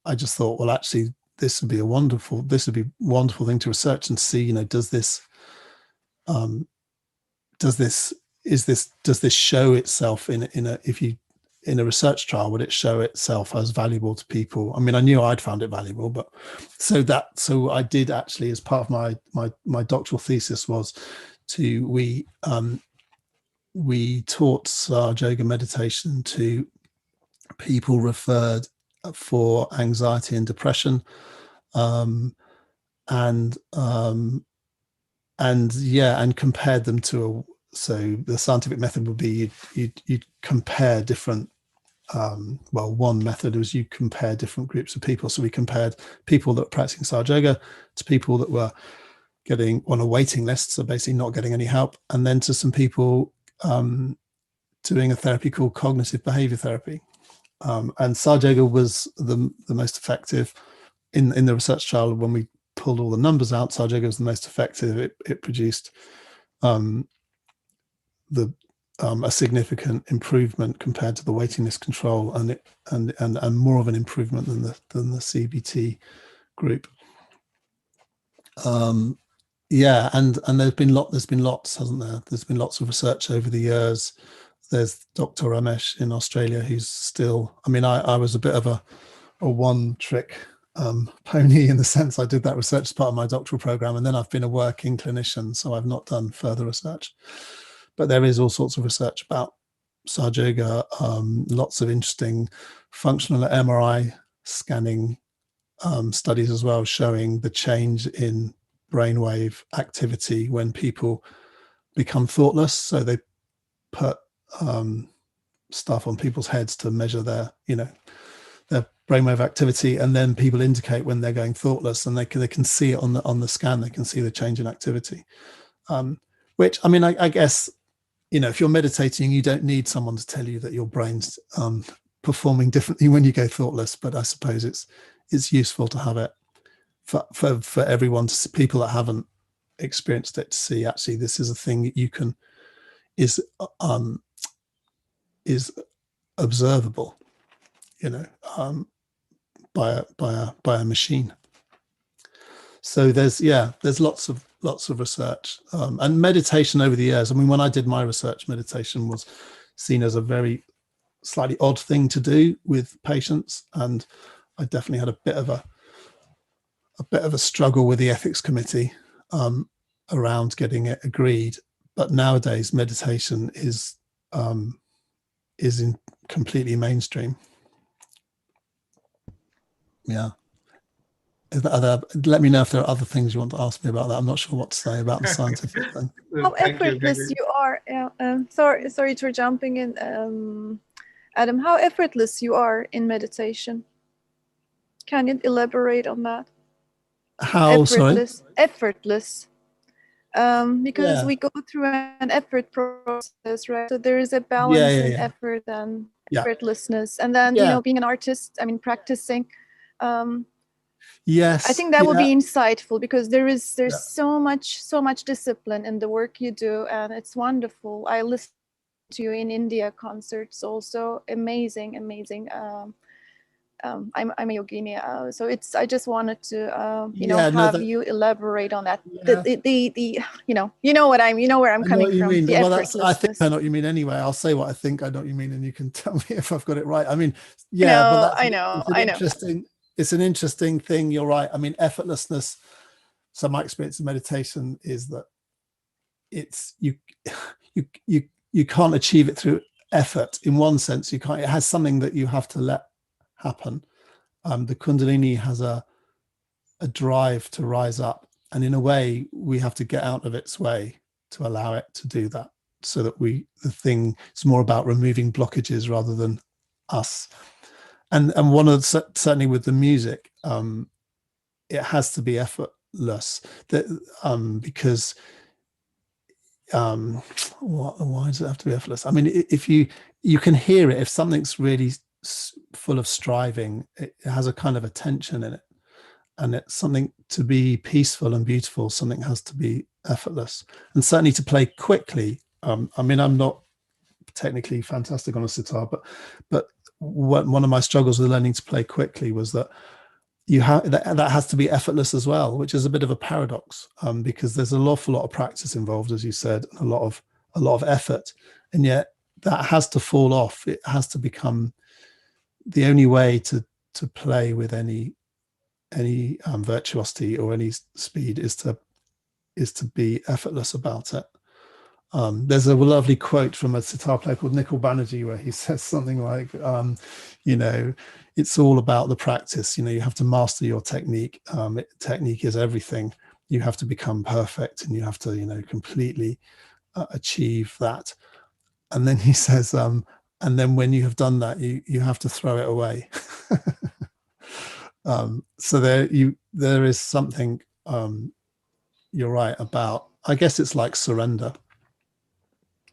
I just thought, well, actually, this would be wonderful thing to research and see, you know, does this show itself in a, if you in a research trial, would it show itself as valuable to people? I mean, I knew I'd found it valuable, but so I did actually, as part of my doctoral thesis, was we taught Sahaja yoga meditation to people referred for anxiety and depression, and compared them to so the scientific method would be you'd compare different. One method was you compare different groups of people. So we compared people that were practicing Sahaja yoga to people that were getting on a waiting list, so basically not getting any help, and then to some people doing a therapy called cognitive behavior therapy. And Sahaja yoga was the most effective in the research trial. When we pulled all the numbers out, Sahaja yoga was the most effective. It produced a significant improvement compared to the waiting list control, and more of an improvement than the CBT group. And there's been lots, hasn't there? There's been lots of research over the years. There's Dr. Ramesh in Australia, who's still, I mean, I was a bit of a one trick pony, in the sense I did that research as part of my doctoral program, and then I've been a working clinician, so I've not done further research. But there is all sorts of research about Sahaja yoga, lots of interesting functional MRI scanning studies as well, showing the change in brainwave activity when people become thoughtless. So they put stuff on people's heads to measure their brainwave activity, and then people indicate when they're going thoughtless, and they can see it on the scan. They can see the change in activity, which, I mean, I guess, if you're meditating, you don't need someone to tell you that your brain's performing differently when you go thoughtless. But I suppose it's useful to have it for everyone, to see, people that haven't experienced it, to see actually this is a thing that you can is observable, by a machine. So there's lots of research, and meditation over the years. I mean, when I did my research, meditation was seen as a very slightly odd thing to do with patients, and I definitely had a bit of a struggle with the ethics committee around getting it agreed. But nowadays, meditation is in completely mainstream. Yeah. Let me know if there are other things you want to ask me about that. I'm not sure what to say about the scientific thing. How effortless you are. Sorry for jumping in, Adam. How effortless you are in meditation. Can you elaborate on that? How Effortless. Because we go through an effort process, right? So there is a balance in effort and effortlessness, and then being an artist. I mean, practicing. Yes, I think that will be insightful, because there's so much discipline in the work you do, and it's wonderful. I listen to you in India concerts also. Amazing. I'm a yogini, so I just wanted to you elaborate on that. Where I'm coming from. The effortlessness. I think I know what you mean anyway. I'll say what I think I know what you mean, and you can tell me if I've got it right. I mean, I know. It's an interesting thing. You're right. I mean, effortlessness. So my experience in meditation is that it's you can't achieve it through effort. In one sense, you can't. It has something that you have to let happen. The Kundalini has a drive to rise up, and in a way, we have to get out of its way to allow it to do that. So that it's more about removing blockages rather than us. And one of certainly with the music, it has to be effortless. Because why does it have to be effortless? I mean, if you can hear it, if something's really full of striving, it has a kind of a tension in it, and it's something to be peaceful and beautiful. Something has to be effortless, and certainly to play quickly. I mean, I'm not technically fantastic on a sitar, but one of my struggles with learning to play quickly was that that has to be effortless as well, which is a bit of a paradox, because there's an awful lot of practice involved, as you said, and a lot of effort, and yet that has to fall off. It has to become the only way to play with any virtuosity or any speed is to be effortless about it. There's a lovely quote from a sitar player called Nikhil Banerjee where he says something like, it's all about the practice. You have to master your technique. Technique is everything. You have to become perfect, and you have to, completely achieve that. And then he says, and then when you have done that, you have to throw it away. So there is something, you're right about, I guess it's like surrender.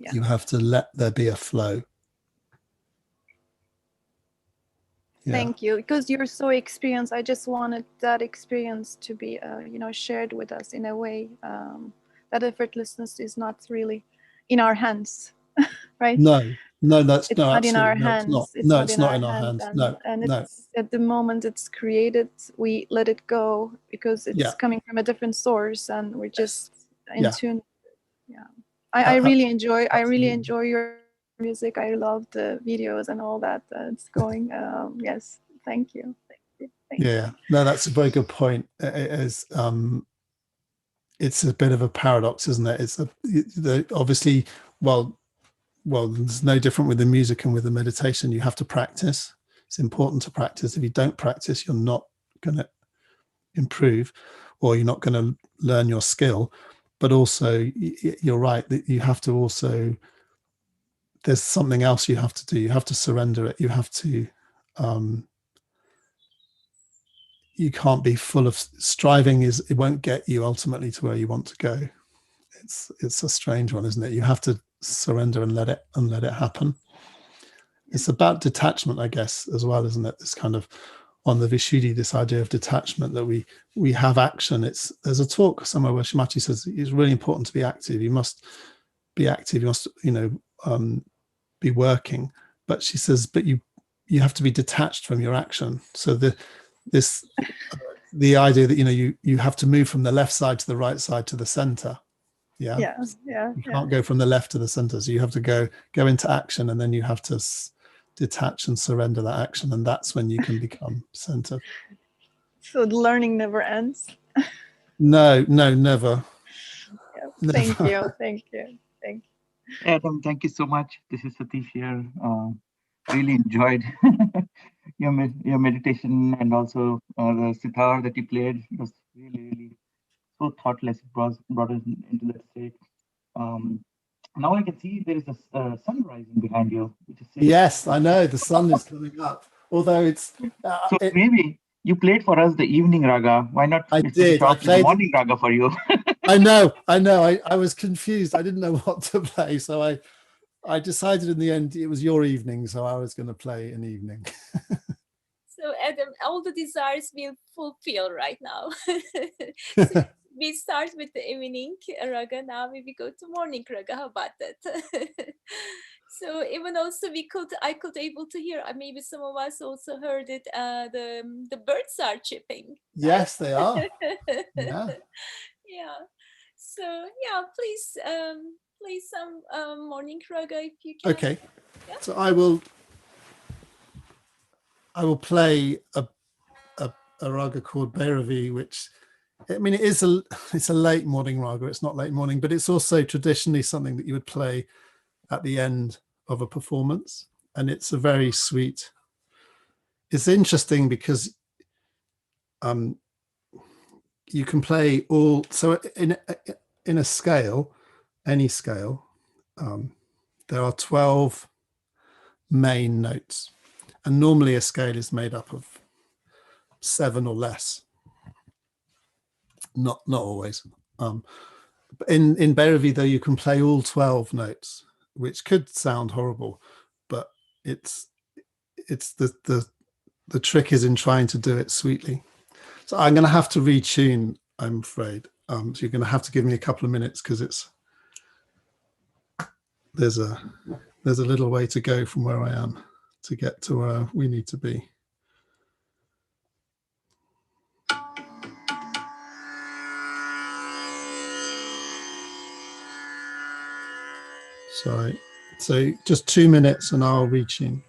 Yeah. You have to let there be a flow. Yeah. Thank you, because you're so experienced. I just wanted that experience to be, shared with us in a way. That effortlessness is not really in our hands, right? No, that's it's not in our hands. It's not in our hands. And it's at the moment it's created, we let it go because it's coming from a different source, and we're just in tune. Yeah, I really enjoy your music. I love the videos and all that it's going. Yes, thank you. Thank you. No, that's a very good point. It's a bit of a paradox, isn't it? It's obviously, well, it's no different with the music and with the meditation. You have to practice. It's important to practice. If you don't practice, you're not going to improve, or you're not going to learn your skill. But also, you're right that you have to also, there's something else you have to do. You have to surrender it. You have to, you can't be full of striving. It won't get you ultimately to where you want to go. It's a strange one, isn't it? You have to surrender and let it happen. It's about detachment, I guess, as well, isn't it? This kind of, on the Vishuddhi, this idea of detachment, that we have action. There's a talk somewhere where Shamachi says it's really important to be active. You must be active. You must, be working. But she says, but you have to be detached from your action. So the idea that you have to move from the left side to the right side to the center. You can't go from the left to the center. So you have to go into action, and then you have to detach and surrender that action, and that's when you can become centered. So the learning never ends. No, never. Thank you. Adam, thank you so much. This is Satish here. Really enjoyed your meditation, and also the sitar that you played. It was really so thoughtless. It brought us into that state. Now I can see there is a sun rising behind you, which is yes, I know the sun is coming up. Although it's maybe you played for us the evening raga. Why not? I did. I played the morning raga for you. I know. I was confused. I didn't know what to play, so I decided in the end it was your evening, so I was going to play an evening. So Adam, all the desires will fulfill right now. So we start with the evening raga. Now we go to morning raga. How about that? So even also I could able to hear. Maybe some of us also heard it. The birds are chirping. Yes, they are. Yeah. Yeah. So please play some morning raga if you can. Okay. Yeah. So I will play a raga called Bhairavi, which, it's a late morning raga. It's not late morning, but it's also traditionally something that you would play at the end of a performance, and it's a very sweet. It's interesting because you can play all. So in a scale, any scale, there are 12 main notes, and normally a scale is made up of 7 or less. Not always. In Bhairavi, though, you can play all 12 notes, which could sound horrible, but it's the trick is in trying to do it sweetly. So I'm going to have to retune, I'm afraid. So you're going to have to give me a couple of minutes, because there's a little way to go from where I am to get to where we need to be. Sorry. So just 2 minutes and I'll reach in.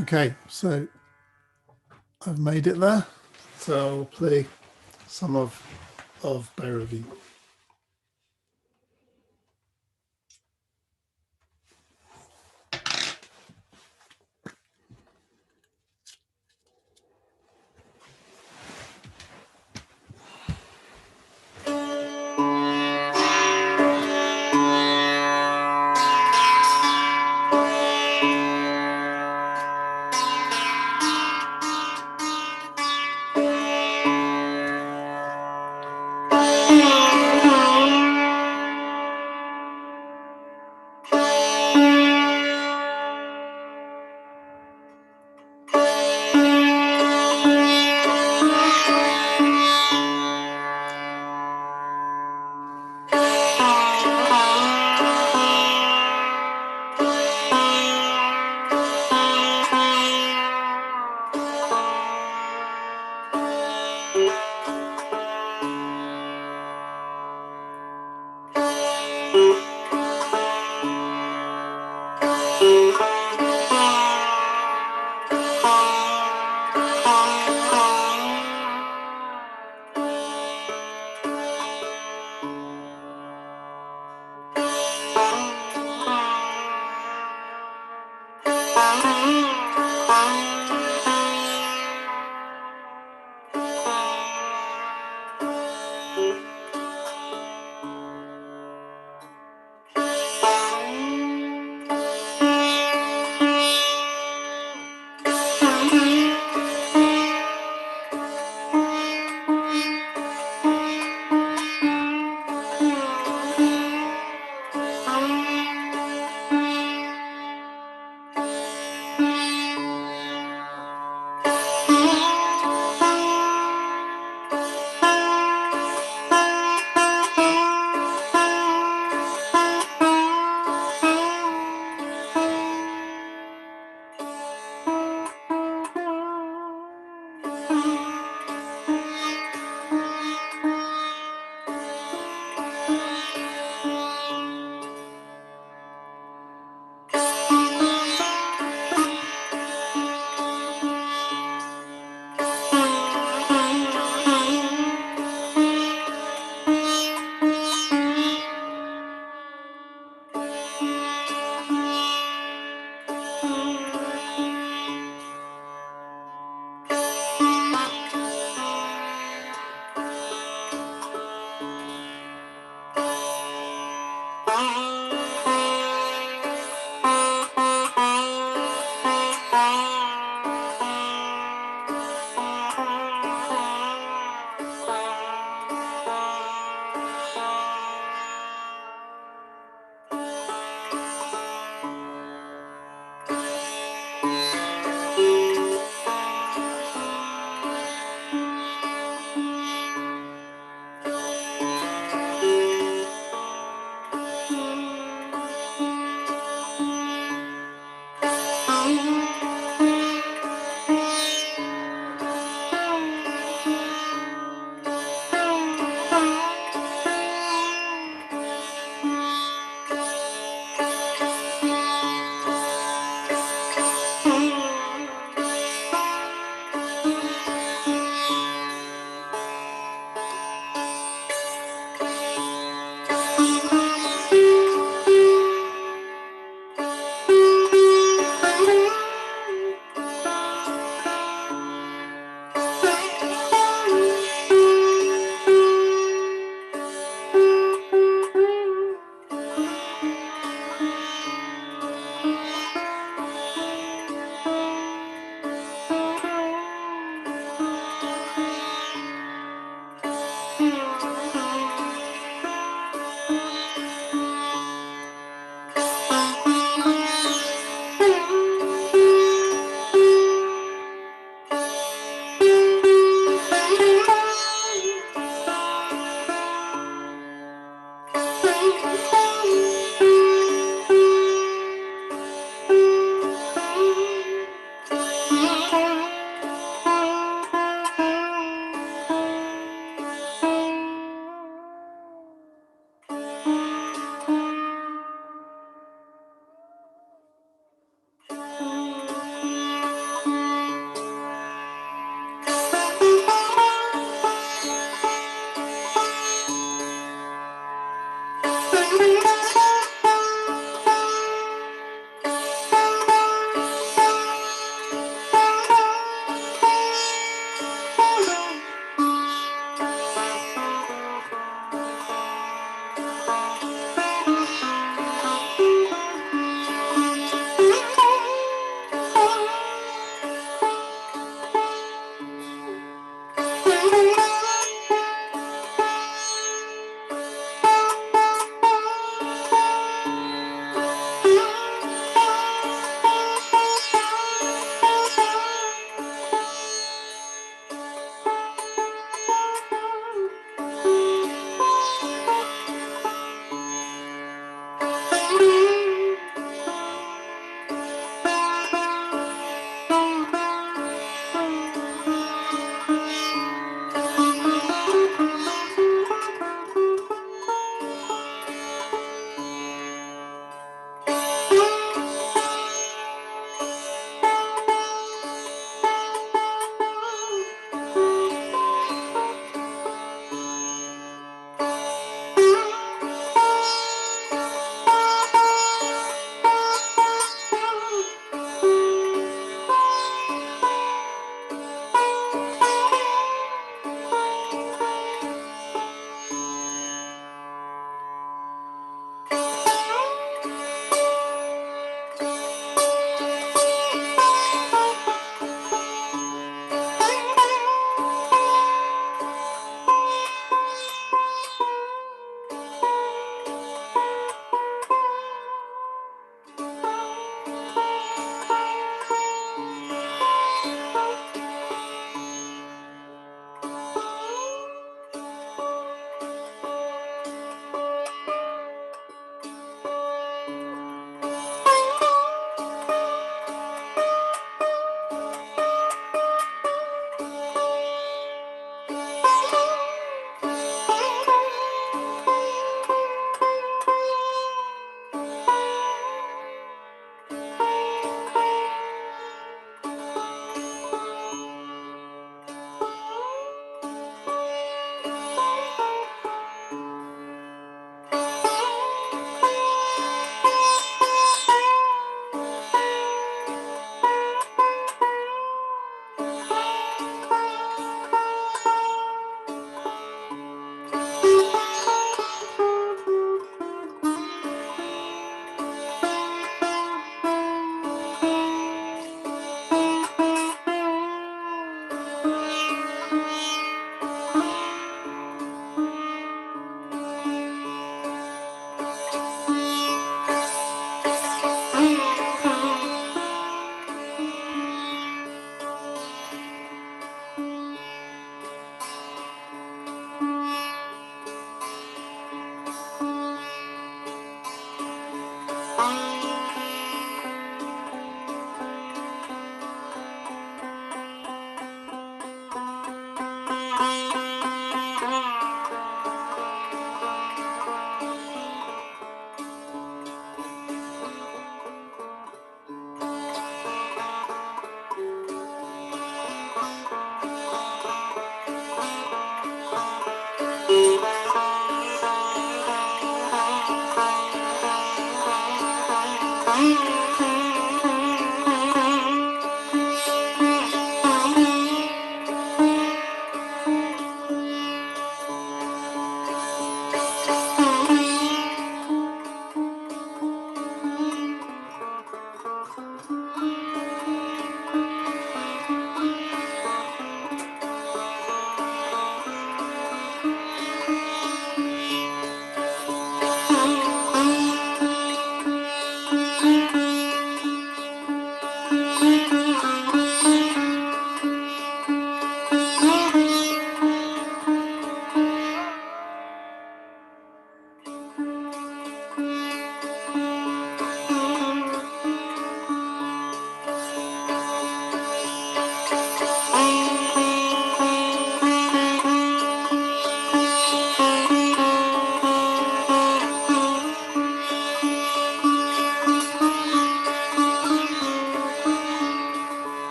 Okay, so I've made it there. So I'll play some of Bhairavi.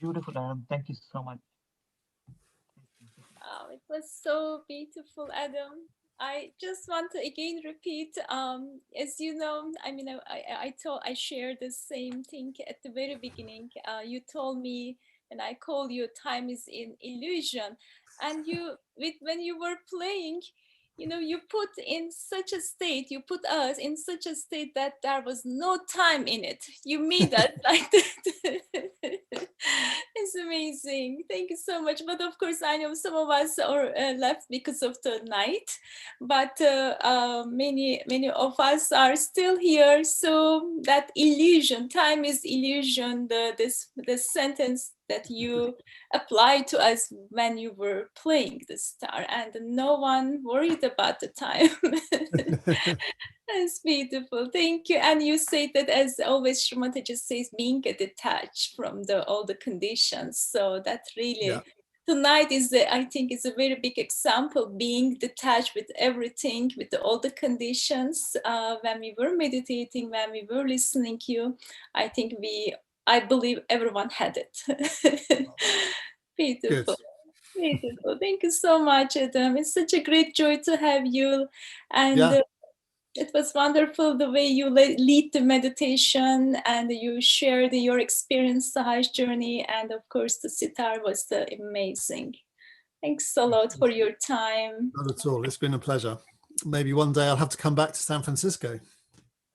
Beautiful, Adam. Thank you so much. It was so beautiful, Adam. I just want to again repeat, as you know, I mean, I shared the same thing at the very beginning. You told me, and I call you, time is in illusion, and when you were playing, you put in such a state, you put us in such a state that there was no time in it. You made us like that. It's amazing. Thank you so much. But of course, I know some of us are left because of the night, but many of us are still here. So that illusion, time is illusion. The sentence that you applied to us when you were playing the star, and no one worried about the time. That's beautiful. Thank you. And you say that, as always, Shrimati just says, being detached from all the conditions. So that really, tonight I think is a very big example, being detached with everything, with all the conditions. When we were meditating, when we were listening to you, I think I believe everyone had it. Beautiful. Good. Beautiful. Thank you so much, Adam. It's such a great joy to have you. And it was wonderful the way you lead the meditation and you shared your experience, Sahaj journey, and of course the sitar was amazing. Thanks a lot for your time. Not at all. It's been a pleasure. Maybe one day I'll have to come back to San Francisco.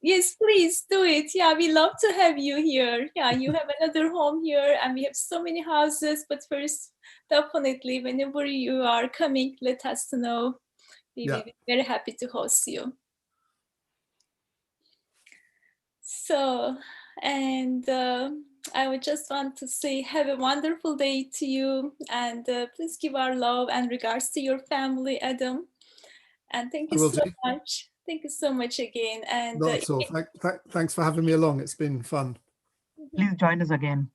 Yes, please do it. Yeah, we love to have you here. Yeah, you have another home here and we have so many houses. But first, definitely, whenever you are coming, let us know. We will be very happy to host you. So, and I would just want to say, have a wonderful day to you. And please give our love and regards to your family, Adam. And thank you so much. Thank you so much again. And not at all. Thanks for having me along. It's been fun. Please join us again.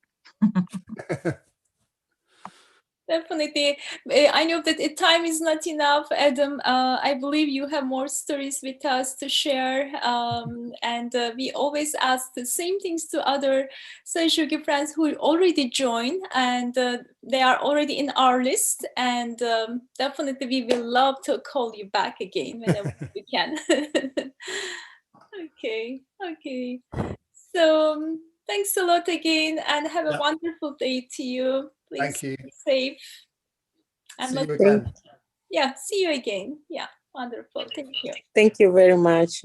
Definitely. I know that time is not enough, Adam. I believe you have more stories with us to share. And we always ask the same things to other Sahaja friends who already joined, and they are already in our list. And definitely we will love to call you back again whenever we can. Okay. So thanks a lot again, and have a wonderful day to you. Please be safe. See you again. Yeah, see you again. Yeah, wonderful. Thank you. Thank you very much.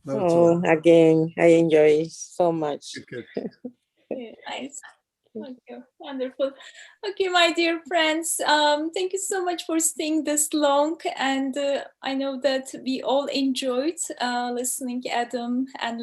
No, again, I enjoy so much. Good. Yeah, nice. Okay, wonderful. Okay, my dear friends, thank you so much for staying this long. And I know that we all enjoyed listening to Adam and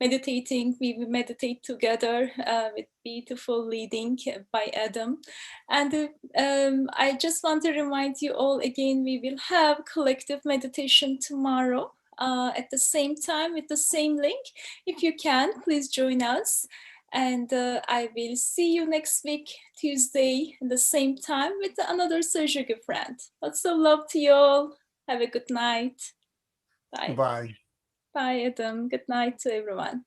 meditating. We meditate together with beautiful leading by Adam. And I just want to remind you all again, we will have collective meditation tomorrow at the same time with the same link. If you can, please join us. And I will see you next week, Tuesday, at the same time with another Sahaja friend. Lots of love to you all. Have a good night. Bye. Bye. Bye, Adam. Good night to everyone.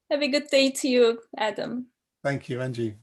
Have a good day to you, Adam. Thank you, Angie.